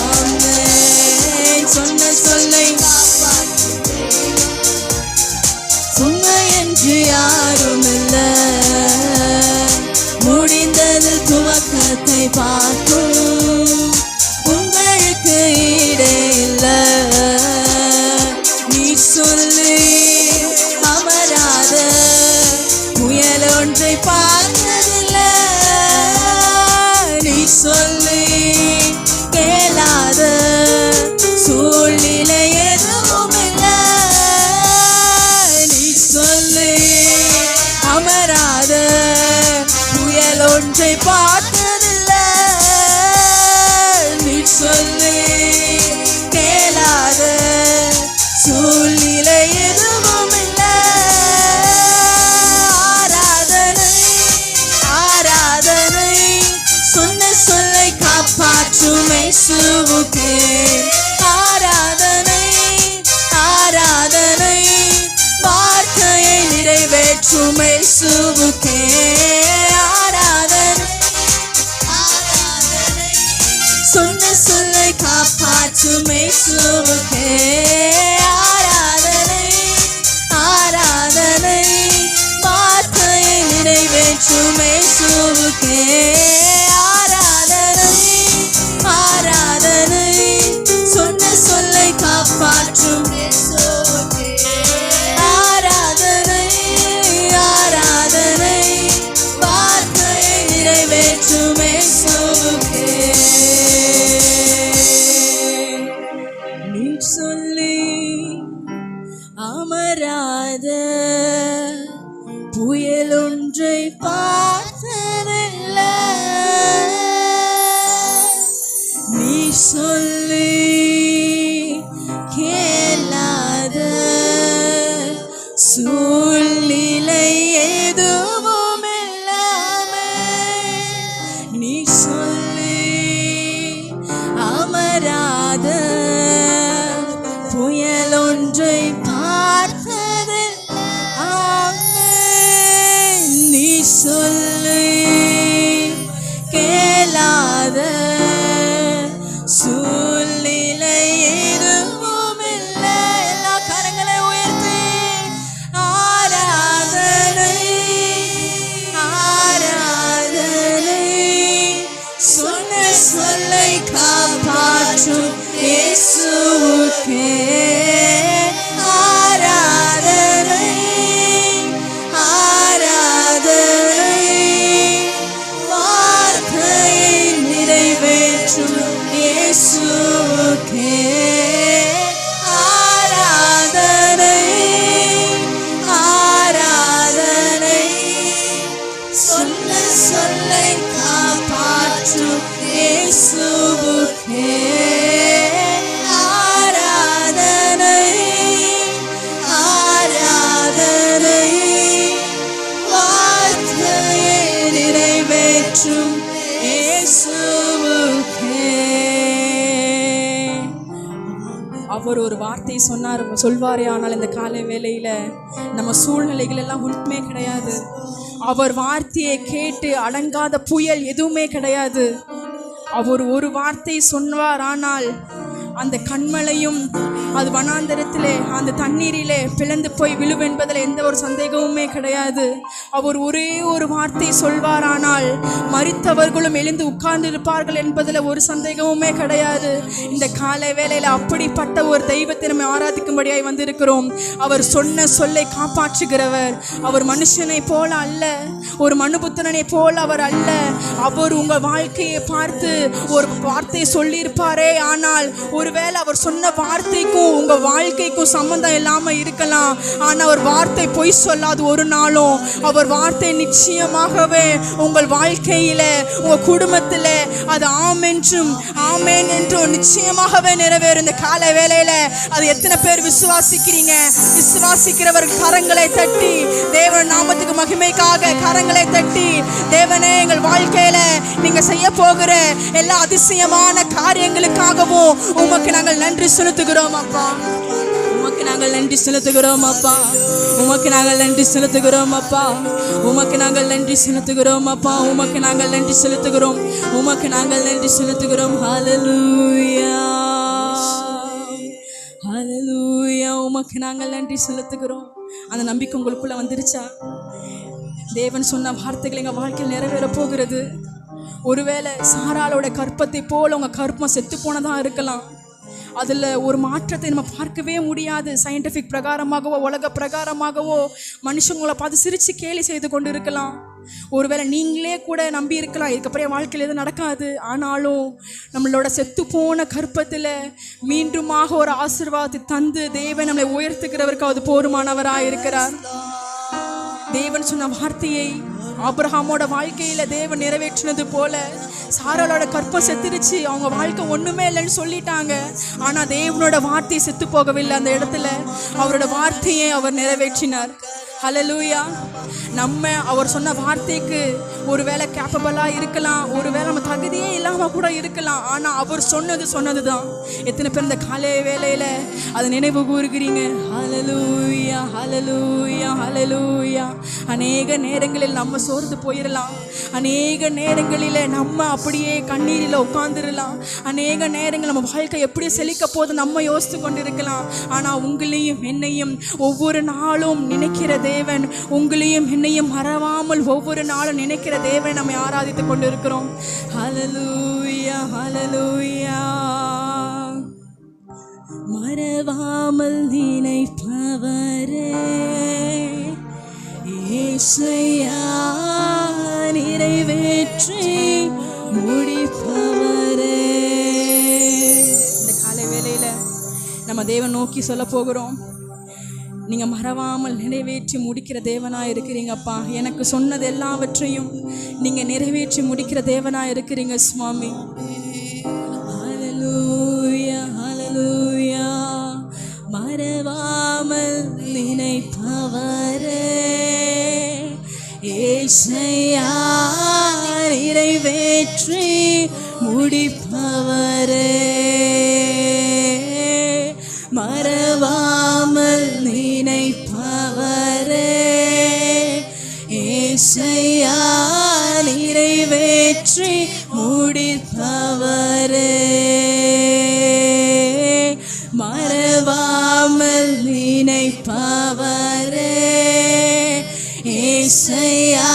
ஆமென். சொன்ன சொல்லை காப்பாற்றும் தெய்வம் உம்மையன்றி யாரும் இல்லை. முடிந்தது துவக்கத்தை பார்க்கும் உங்களுக்கு ஈடே இல்லை. நீ சொல்லி அமராத புயல் ஒன்றை பார்த்ததில்லை. நீ சொல்லி கேளாத சூழ்நிலை எதுவும் இல்லை. நீ சொல்லி அமராத புயல் ஒன்றை பார்த்ததில்லை. நீ சொல்லி கேளாத சூழ்நிலை எதுவும் இல்லை. ஆராதனை ஆராதனை சொன்ன சொல்லை காப்பாற்றும் இயேசுவுக்கே. ஆராதனை ஆராதனை வார்த்தையை நிறைவேற்றும் இயேசுவுக்கே. ஆராதனை ஆராதனை சொன்ன சொல்லை காப்பாற்றும் இயேசுவுக்கே. ஆராதனை ஆராதனை வார்த்தையை நிறைவேற்றும் இயேசுவுக்கே. ஆராதனை ஆராதனை சொன்ன சொல்லை காப்பாற்றும் இயேசுவுக்கே. ஆராதனை ஆராதனை வார்த்தையை நிறைவேற்றும் இயேசுவுக்கே. நீ சொல்லி அமராத புயல் ஒன்றை பார்த்ததில்லை. நீ சொல்லி கேளாத சூழ்நிலை எதுவும் இல்லாமல். நீ சொல்லி அமராத புயல் ஒன்றை பார்த்தது. நீ சொல்லி கேளாத சூழ்நிலை எதுவும் இல்லை. எல்லா கரங்களை உயர்த்தி ஆராதனை ஆராதனை சொன்ன சொல்லை காப்பாற்றும் இயேசுவுக்கே. ஆராதனை ஆராதனை வார்த்தையை நிறைவேற்றும் இயேசுவுக்கே ஆராதனை ஆராதனை. சொன்ன சொல்லை காப்பாற்றும் இயேசுவுக்கே ஆராதனை ஆராதனை. வார்த்தையை நிறைவேற்றும் இயேசுவுக்கே. அவர் ஒரு வார்த்தை சொல்வாரே, ஆனால் இந்த காலை வேளையில நம்ம சூழ்நிலைகள் எல்லாம் ஒன்றுமே கிடையாது. அவர் வார்த்தையை கேட்டு அடங்காத புயல் எதுவுமே கிடையாது. அவர் ஒரு வார்த்தை சொன்னார், ஆனால் அந்த கண்மலையும் அது வனாந்தரத்திலே அந்த தண்ணீரிலே பிளந்து போய் விழுவென்பதில் எந்த ஒரு சந்தேகமுமே கிடையாது. அவர் ஒரே ஒரு வார்த்தை சொல்வார், ஆனால் மரித்தவர்களும் எழுந்து உட்கார்ந்து இருப்பார்கள் என்பதில் ஒரு சந்தேகமுமே கிடையாது. இந்த காலை வேளையில் அப்படிப்பட்ட ஒரு தெய்வத்தை நம்ம ஆராதிக்கும்படியாய் வந்திருக்கிறோம். அவர் சொன்ன சொல்லை காப்பாற்றுகிறவர். அவர் மனுஷனை போல அல்ல, ஒரு மனுபுத்திரனை போல அவர் அல்ல. அவர் உங்கள் வாழ்க்கையை பார்த்து ஒரு வார்த்தை சொல்லியிருப்பாரே, ஆனால் ஒருவேளை அவர் சொன்ன வார்த்தைக்கும் உங்க வாழ்க்கைக்கும் சம்பந்தம் இல்லாம இருக்கலாம். ஆனா அவர் வார்த்தை பொய் சொல்லாது ஒரு நாளும். அவர் வார்த்தை நிச்சயமாகவே உங்கள் வாழ்க்கையில உங்க குடும்பத்துல அது ஆமென்றும் ஆமென் என்றும் நிச்சயமாகவே நிறைவேறும். இந்த காலை வேளையில அது எத்தனை பேர் விசுவாசிக்கிறீங்க? விசுவாசிக்கிறவர்கள் கரங்களை தட்டி தேவன் நாமத்துக்கு மகிமைக்காக கரங்களை தட்டி, தேவனே எங்கள் வாழ்க்கையில நீங்க செய்ய போகிற எல்லா அதிசயமான காரியங்களுக்காகவும் உமக்கு நாங்கள் நன்றி செலுத்துகிறோம் அப்பா. உமக்கு நாங்கள் நன்றி செலுத்துகிறோம் அப்பா. உமக்கு நாங்கள் நன்றி செலுத்துகிறோம் அப்பா. உமக்கு நாங்கள் நன்றி செலுத்துகிறோம் அப்பா. உமக்கு நாங்கள் நன்றி செலுத்துகிறோம். உமக்கு நாங்கள் நன்றி செலுத்துகிறோம். ஹல்லேலூயா ஹல்லேலூயா. உமக்கு நாங்கள் நன்றி செலுத்துகிறோம். அந்த நம்பிக்கை உங்களுக்குள்ள வந்துருச்சா? தேவன் சொன்ன வார்த்தைகள் எங்கள் வாழ்க்கையில் நிறைவேற போகிறது. ஒருவேளை சாராளோட கற்பத்தை போல உங்கள் கற்பம் செத்து போனதாக இருக்கலாம். அதில் ஒரு மாற்றத்தை நம்ம பார்க்கவே முடியாது. சயின்டிஃபிக் பிரகாரமாகவோ உலக பிரகாரமாகவோ மனுஷங்களை பார்த்து சிரித்து கேலி செய்து கொண்டு இருக்கலாம். ஒருவேளை நீங்களே கூட நம்பி இருக்கலாம், இதுக்கப்புறம் என் வாழ்க்கையில் எதுவும் நடக்காது. ஆனாலும் நம்மளோட செத்து போன கற்பத்தில் மீண்டுமாக ஒரு ஆசீர்வாதத்தை தந்து தேவன் நம்மளை உயர்த்துகிறவருக்கு அது போதுமானவராக இருக்கிறார். தேவன் சொன்ன வார்த்தையை ஆபிரகாமோட வாழ்க்கையில தேவன் நிறைவேற்றினது போல சாராளோட கற்பம் செத்துருச்சு. அவங்க வாழ்க்கை ஒண்ணுமே இல்லைன்னு சொல்லிட்டாங்க. ஆனா தேவனோட வார்த்தை செத்து போகவில்லை. அந்த இடத்துல அவரோட வார்த்தையை அவர் நிறைவேற்றினார். ஹல்லேலூயா. நம்ம அவர் சொன்ன வார்த்தைக்கு ஒருவேளை கேப்பபிளாக இருக்கலாம், ஒருவேளை நம்ம தகுதியே இல்லாமல் கூட இருக்கலாம். ஆனால் அவர் சொன்னது தான். எத்தனை பேர் இந்த காலை வேளையில் அதை நினைவு கூறுகிறீங்க? ஹல்லேலூயா ஹல்லேலூயா ஹல்லேலூயா. அநேக நேரங்களில் நம்ம சோர்ந்து போயிடலாம். அநேக நேரங்களில் நம்ம அப்படியே கண்ணீரில் உட்காந்துடலாம். அநேக நேரங்கள் நம்ம வாழ்க்கை எப்படி செழிக்க போது நம்ம யோசித்து கொண்டு இருக்கலாம். ஆனால் உங்களையும் என்னையும் ஒவ்வொரு நாளும் நினைக்கிற தேவன், உங்களையும் என்னையும் மறவாமல் ஒவ்வொரு நாளும் நினைக்கிற தேவன் நம்மை ஆராதித்துக் கொண்டு இருக்கிறோம். ஹல்லேலூயா ஹல்லேலூயா. மறவாமல் நினைப்பவரே இயேசுயா, நிறைவேற்றி முடிப்பவரே. இந்த காலை வேளையில நம்ம தேவன் நோக்கி சொல்ல போகிறோம். நீங்கள் மறவாமல் நிறைவேற்றி முடிக்கிற தேவனாக இருக்கிறீங்கப்பா. எனக்கு சொன்னது எல்லாவற்றையும் நீங்கள் நிறைவேற்றி முடிக்கிற தேவனாக இருக்கிறீங்க சுவாமி. ஹல்லேலூயா ஹல்லேலூயா. மறவாமல் நினைப்பவரே இயேசுயா, நிறைவேற்றி முடிப்பவரே. மறவாமல் நினைப்பவரே இயேசுயா, நிறைவேற்றி முடிப்பவரே. மறவாமல் நினைப்பவரே இயேசுயா,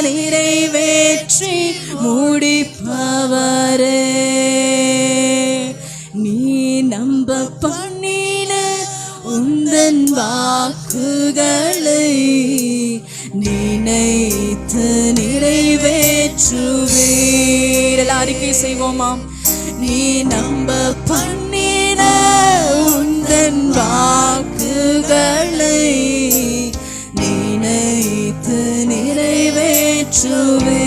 நிறைவேற்றி முடிப்பவரே. நீ நம்ப பண்ணின உந்தன் வாக்குகளை நினைத்து நிறைவேற்றுவீர். அறிக்கை செய்வோமா? நீ நம்ப பண்ணின உந்தன் வாக்குகளை நினைத்து நிறைவேற்றுவே.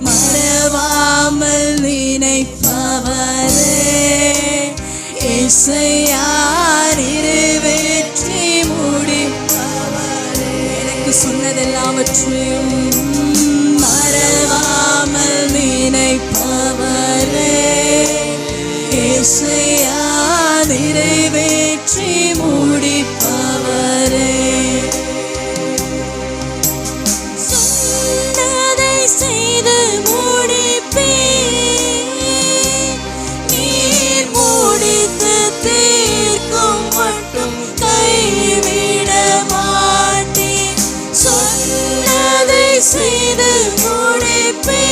மறவாமல் நினைப்பவரே இசையா நிறைவேற்றி முடிப்பவரே. எனக்கு சொன்னதெல்லாவற்றையும் மறவாமல் நினைப்பவரே இசையா நிறைவேற்றி முடிப்பவரே. சொன்னதை செய்து முடிப்பீர், நீர் முடித்து தீர்க்கும் மட்டும் கைவிட மாட்டீர். சொன்னதை செய்து முடிப்பீர்,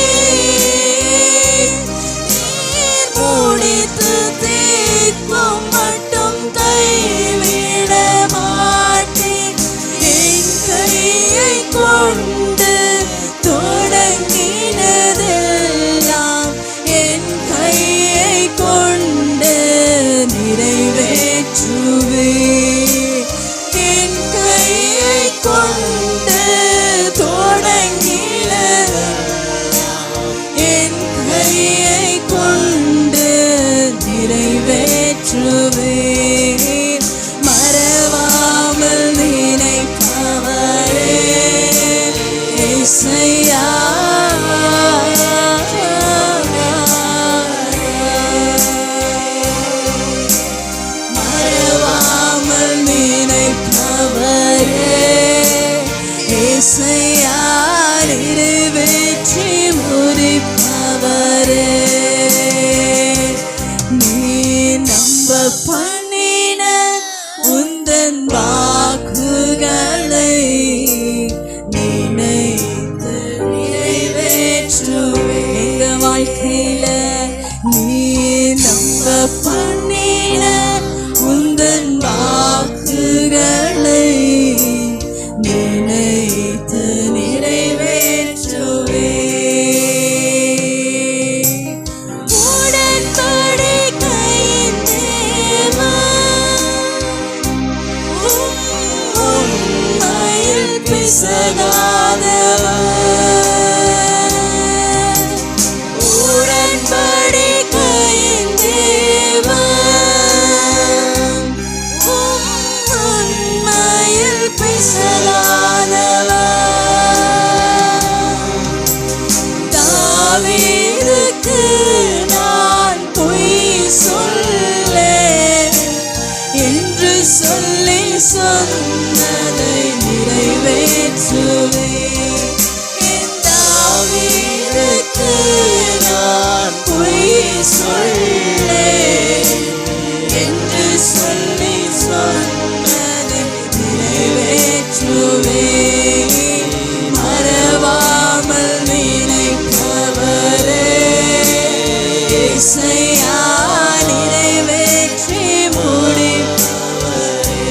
நீர் முடித்து தீர்க்கும் மட்டும் கைவிட மாட்டீர். என் கையை கொண்டு தொடங்கினதெல்லாம் என் கையை கொண்டு நிறைவேற்றுவே. என் கையை கொண்டு தொடங்கினதெல்லாம் என் கையை கொண்டு நிறைவேற்றுவே. மறவாமல் நினைப்பவரே இசையா மறவாமல் நினைப்பவரே இசையா நிறைவேற்றி முடிப்பவரே. நீ நம்ப பண்ணின உந்தன் வாக்குகளை நினைத்து நிறைவேற்றுவே. எங்க வாழ்க்கையில நீ நம்ப பண்ணின உந்தன் வாக்குகளை நினைத்து நிறைவேற்றுவே. உடன்படிக்கையின் தேவன் உண்மையில் பிசகாதவர். உடன்படிக்கையின் தேவன் உண்மையில் பிசகாதவர். தாவீதுக்கு நான் பொய் சொல்லேன் என்று சொல்லி சொன்னதை நிறைவேற்றுவே. என் தாவீதுக்கு நான் பொய் சொல்லேன் என்று சொல்லி சொன்னதை நிறைவேற்றுவே. மறவாமல் நினைப்பவரே இசையா நிறைவேற்றி முடிப்பவரே.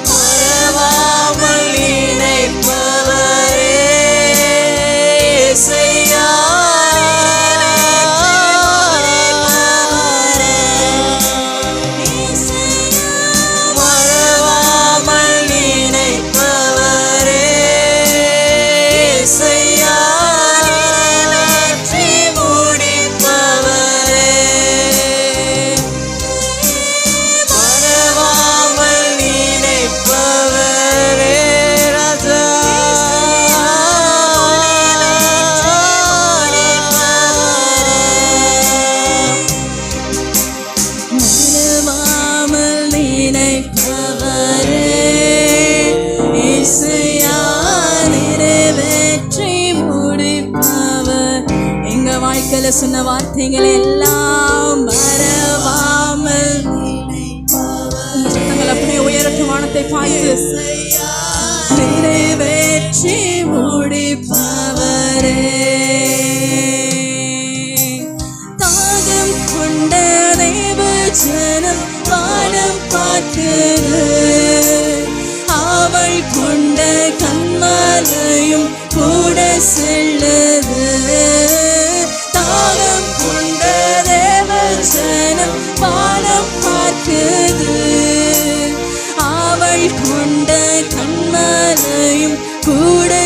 மறவாமல் நினைப்பவரே இசையா மறவாமல் நினைப்பவரே இசையா நிறைவேற்றி முடிப்பவரே. மறவாமல் நினைப்பவரே ராஜா மறவாமல் நினைப்பவரே இசையா நிறைவேற்றி முடிப்பவர். எங்க வாழ்க்கையில சொன்ன வார்த்தைகள் எல்லாம் மறவாமல் நினைப்பவர். சத்தங்கள் அப்படியே உயரட்டு வானத்தை பார்த்து நிறைவேற்றி முடிப்பவரே. தாகம் கொண்ட தேவ ஜனம் வானம் பார்க்கிறது. அவள் கொண்ட கண்மலையும் கூட செல்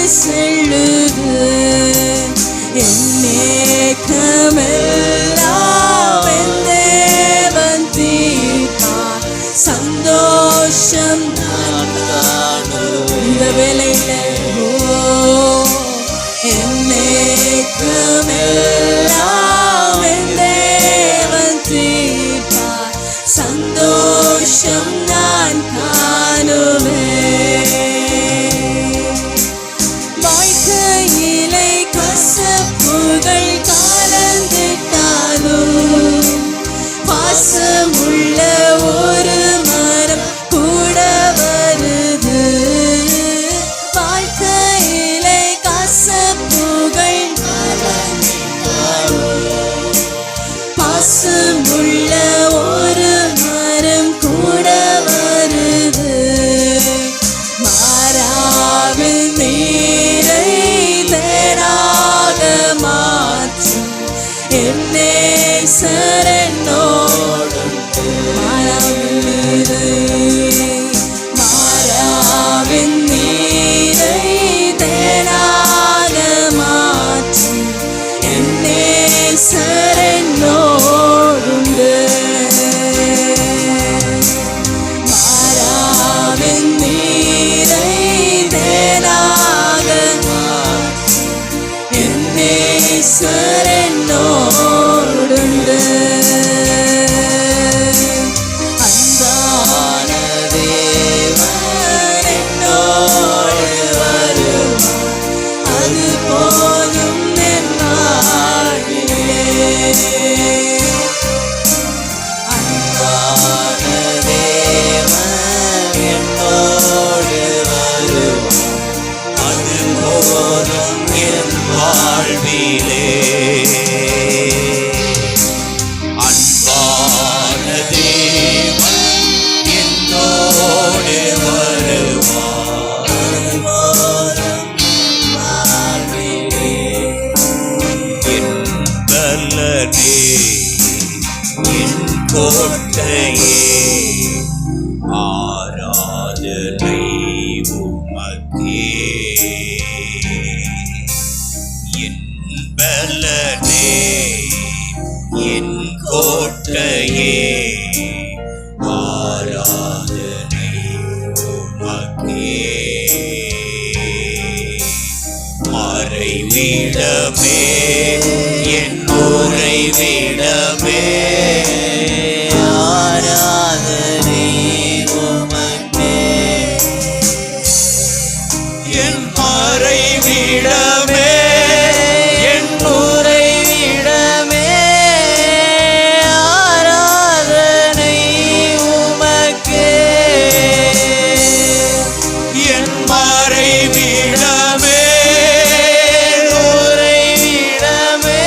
செல்லுது. என்னேக்கமெல்லாம் என் தேவன் தீர்ப்பார். சந்தோஷம் நான் காணும் இந்த வேளையில. என்னேக்கமெல்லாம் என் தேவன் தீர்ப்பார். சந்தோஷம் நான் காணுவேன். வாழ்க்கையிலே கசப்புகள் கலந்திட்டாலும் பாசமுள்ள ஒரு மரம் கூட வருது. வாழ்க்கையிலே கசப்புகள் கலந்திட்டாலும் பாசமுள்ள ஒரு மரம் கூட வருது. மாறாவின் நீரை தேனாக மாற்றும் என்னே சரணோடுண்டு. மாறாவின் நீரை தேனாக மாற்றும் என்னே சரணோடுண்டு. மாறாவின் நீரை தேனாக மாற்றும் என்னே சரணோடுண்டு. அன்பான தேவன் என்னோடு வருவார். அது போதும் என் வாழ்விலே. அன்பான தேவன் என்னோடு வருவார். அது போதும் என் வாழ்விலே. அன்பான தேவன் என்னோடு வருவார். அது போதும் என் வாழ்விலே. என் பலனே, என் கோட்டையே, ஆராதனை உமக்கே. என் பலனே, என் கோட்டையே, ஆராதனை உமக்கே. மறைவிடமே, என் உறைவிடமே, ஆராதனை உமக்கே. என் மறைவிடமே, என் உறைவிடமே, ஆராதனை உமக்கே. என் மறைவிடமே, உறைவிடமே,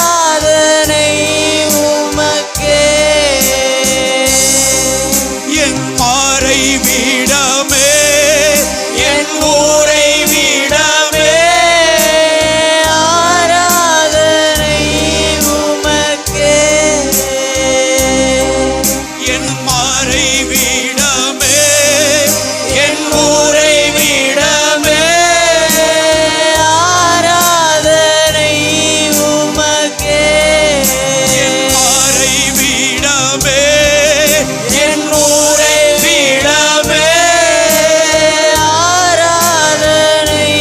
ஆராதனை உமக்கே. என் மறைவிடமே, என் உறைவிடமே, ஆராதனை உமக்கே. என் மறைவிடமே, என் உறைவிடமே, ஆராதனை உமக்கே. என் மறைவிடமே, என் உறைவிடமே, ஆராதனை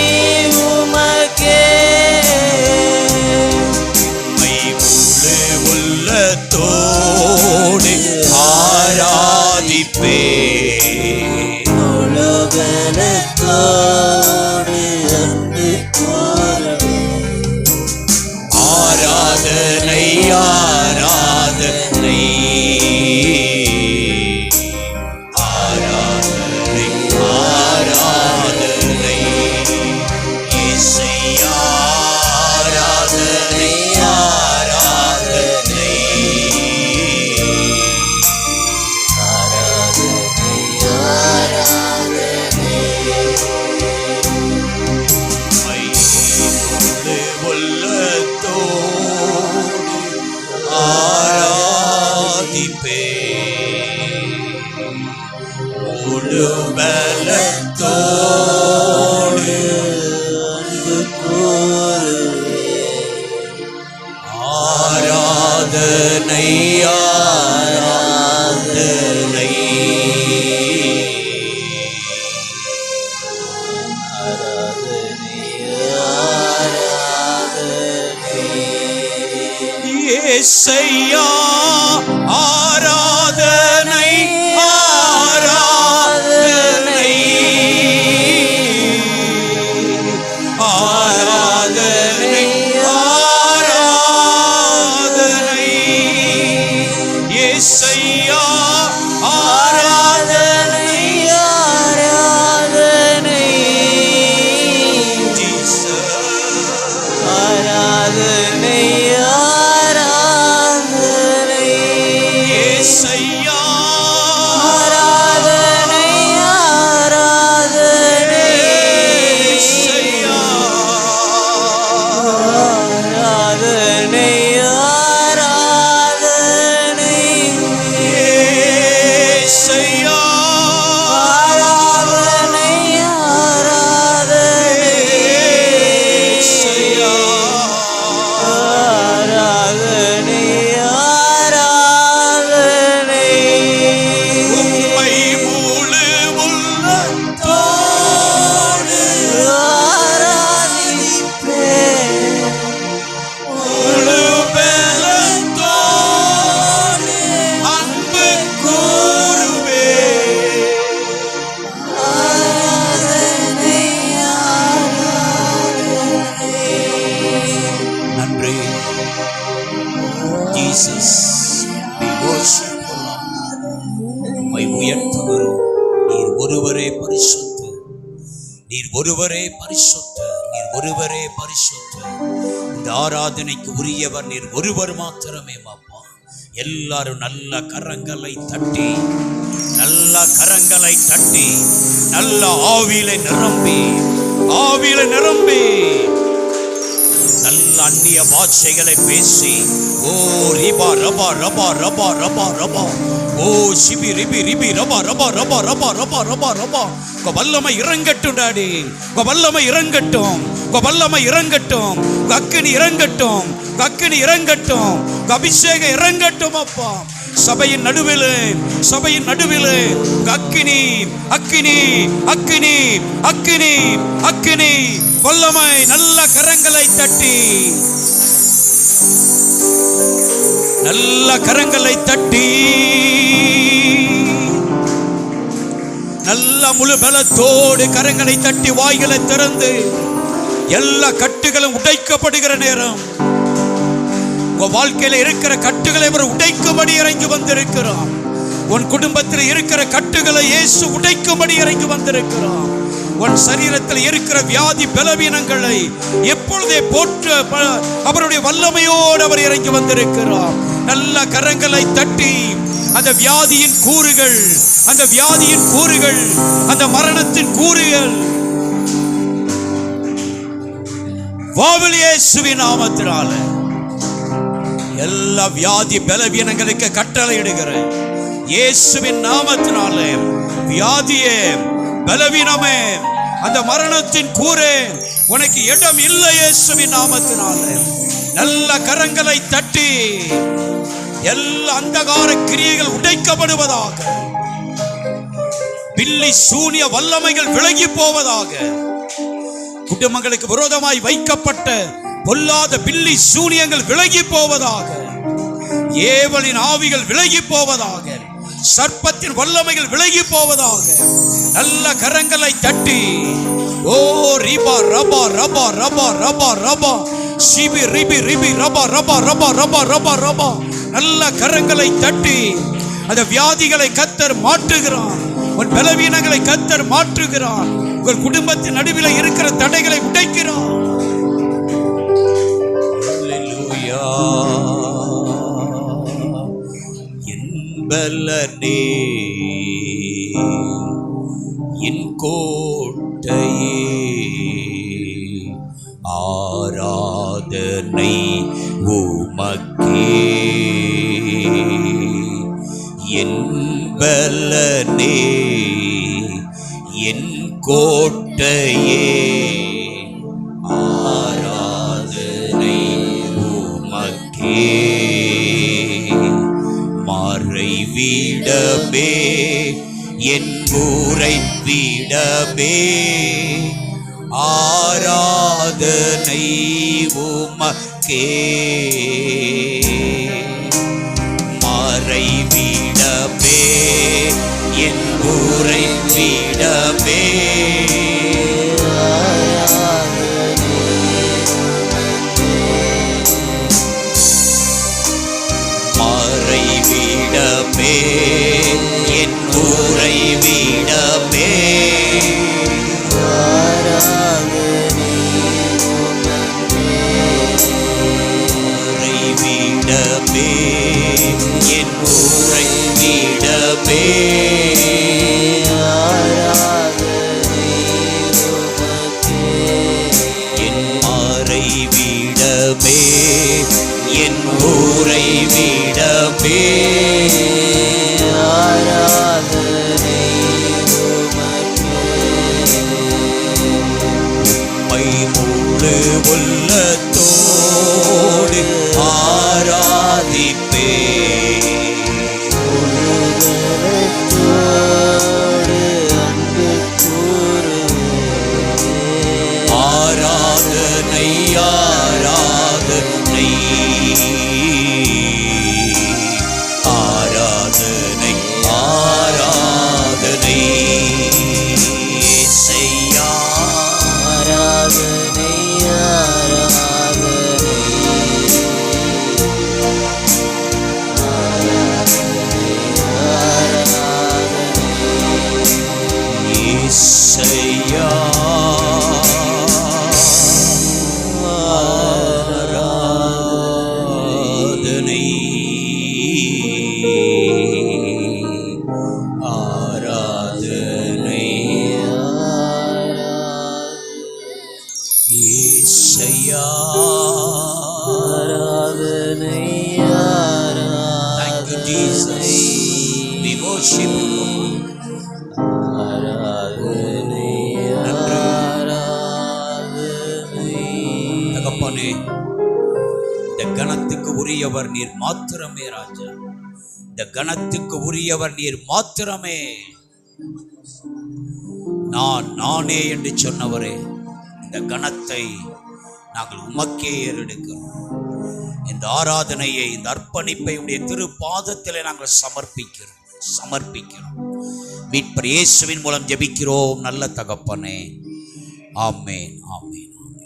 உமக்கே. மை முழு உள்ளத்தோடு ஆராதிப்பே. முழு பலத்தோடு அன்பு கோரவே. ஆராதனை, ஆராதனை, ஆராதனை, ஆராதனை, இசையா, ஆராதனை, ஆராதனை, ஆராதனை, ஆராதனை. மை முழு உள்ளத்தோடு ஆராதனை ஆராதனை ஏசையா ஆராதனை ஆராதனை ஆராதனை ஆராதனை ஏசையா ஆராதனை ஆராதனை ஆராதனை ஆராதனை ஏசையா ஆராதனை ஆராதனை ஏசையா ஆராதனை ஆராதனை ஏசையா ஆராதனை ஆராதனை ஏசையா ஆராதனை ஆராதனை உம்மை முழு உள்ளத்தோடு ஆராதிப்பேன் முழு பலத்தோடு அன்பு கூறுவேன் ஆராதனை நன்றி Jesus we worship you, Lord. உம்மை உயர்த்துகிறோம். நீர் ஒருவரே பரிசுத்தர், நீர் ஒருவரே பரிசுத்தர், நீர் ஒருவரே பரிசுத்தர். இந்த ஆராதனைக்கு உரியவர் நீர் ஒருவர் மாத்திரமே அப்பா. எல்லாரும் நல்ல கரங்களை தட்டி நல்ல ஆவியிலே நிரம்பி நல்ல அந்நிய பாஷைகளை பேசி ஓ ரிபா ரபா ரபா ரபா ரபா ரபா ஓ சிபி ரிபி ரிபி ரபா ரபா ரபா ரபா ரபா ரபா ரபா உங்க வல்லமை இறங்கட்டும் டாடி, உங்க வல்லமை இறங்கட்டும், உங்க வல்லமை இறங்கட்டும், உங்க அக்கினி இறங்கட்டும், உங்க அக்கினி இறங்கட்டும், உங்க அபிஷேகம் இறங்கட்டும் அப்பா. சபையின் நடுவிலே உங்க அக்கினி அக்கினி அக்கினி அக்கினி அக்கினி வல்லமை நல்ல கரங்களை தட்டி நல்ல முழு பலத்தோடு கரங்களை தட்டி வாய்களை திறந்து எல்லா கட்டுகளும் உடைக்கப்படுகிற நேரம், உன் வாழ்க்கையில இருக்கிற கட்டுகளை அவர் உடைக்கும்படி இறங்கி வந்திருக்கிறார். உன் குடும்பத்தில் இருக்கிற கட்டுகளை இயேசு உடைக்கும்படி இறங்கி வந்திருக்கிறார். உன் சரீரத்தில் இருக்கிற வியாதி பலவீனங்களை எப்பொழுதே போற்று அவருடைய வல்லமையோடு அவர் இறங்கி வந்திருக்கிறார். நல்ல கரங்களை தட்டி அந்த வியாதியின் கூறுகள், அந்த மரணத்தின் கூறுகள் வாவில் இயேசுவின் நாமத்தினால எல்லா வியாதி பலவீனங்களுக்கு கட்டளை இடுகிறேன். இயேசுவின் நாமத்தினாலே வியாதியே பலவீனமே அந்த மரணத்தின் கூறே உனக்கு இடம் இல்லை. இயேசுவின் நாமத்தினாலே நல்ல கரங்களை தட்டி எல்லா அந்தகார கிரியைகள் உடைக்கப்படுவதாக, பில்லி சூனிய வல்லமைகள் விலகி போவதாக, குடும்பங்களுக்கு விரோதமாய் வைக்கப்பட்ட பொல்லாத பில்லி சூனியங்கள் விலகி போவதாக, ஏவலின் ஆவிகள் விலகி போவதாக, சர்ப்பத்தின் வல்லமைகள் விலகி போவதாக. நல்ல கரங்களை தட்டி ஓ ரிபா ரபா ரபா ரபா ரபா ரபா சிபி ரிபி ரிபி ரபா ரபா ரபா ரபா ரபா ரபா நல்ல கரங்களை தட்டி அந்த வியாதிகளை கர்த்தர் மாற்றுகிறார். உன் பலவீனங்களை கர்த்தர் மாற்றுகிறார். உங்கள் குடும்பத்தின் நடுவில் இருக்கிற தடைகளை உடைக்கிறார். அல்லேலூயா. என்பலனே என் கோட்டையே, ஆராதனை உமக்கே. என்பலனே என் கோட்டையே, வீடமே என் ஊரை வீடமே ஆராதனை உமக்கே மறை வீடமே என் ஊரை வீடமே மறை வீடமே என் ஊரை வீடமே மறை வீடமே என் ஊரை வீடமே என் மறை வீடமே என் ஊரை வீடமே உம்மை முழு உள்ளத்தோடு ஆராதிப்பே ஆராதனை ஆராதனை ஆராதனை ஆராதனை இயேசையா ஆராதனை ஆராதனை இயேசையா ஆராதனை ஆராதனை இயேசையா ஆராதனை Thank you, Jesus. We worship you. ஆராதனை தகப்பனே, இந்த கணத்துக்கு உரியவர் நீர் மாத்திரமே ராஜா. இந்த கணத்துக்கு உரியவர் நீர் மாத்திரமே. நானே என்று சொன்னவரே, இந்த கணத்தை நாங்கள் உமக்கே ஏறெடுக்கிறோம். இந்த ஆராதனையை, இந்த அர்ப்பணிப்பை உடைய திரு பாதத்திலே நாங்கள் சமர்ப்பிக்கிறோம். மீட்பர் இயேசுவின் மூலம் ஜெபிக்கிறோம் நல்ல தகப்பனே. ஆமென் ஆமென்.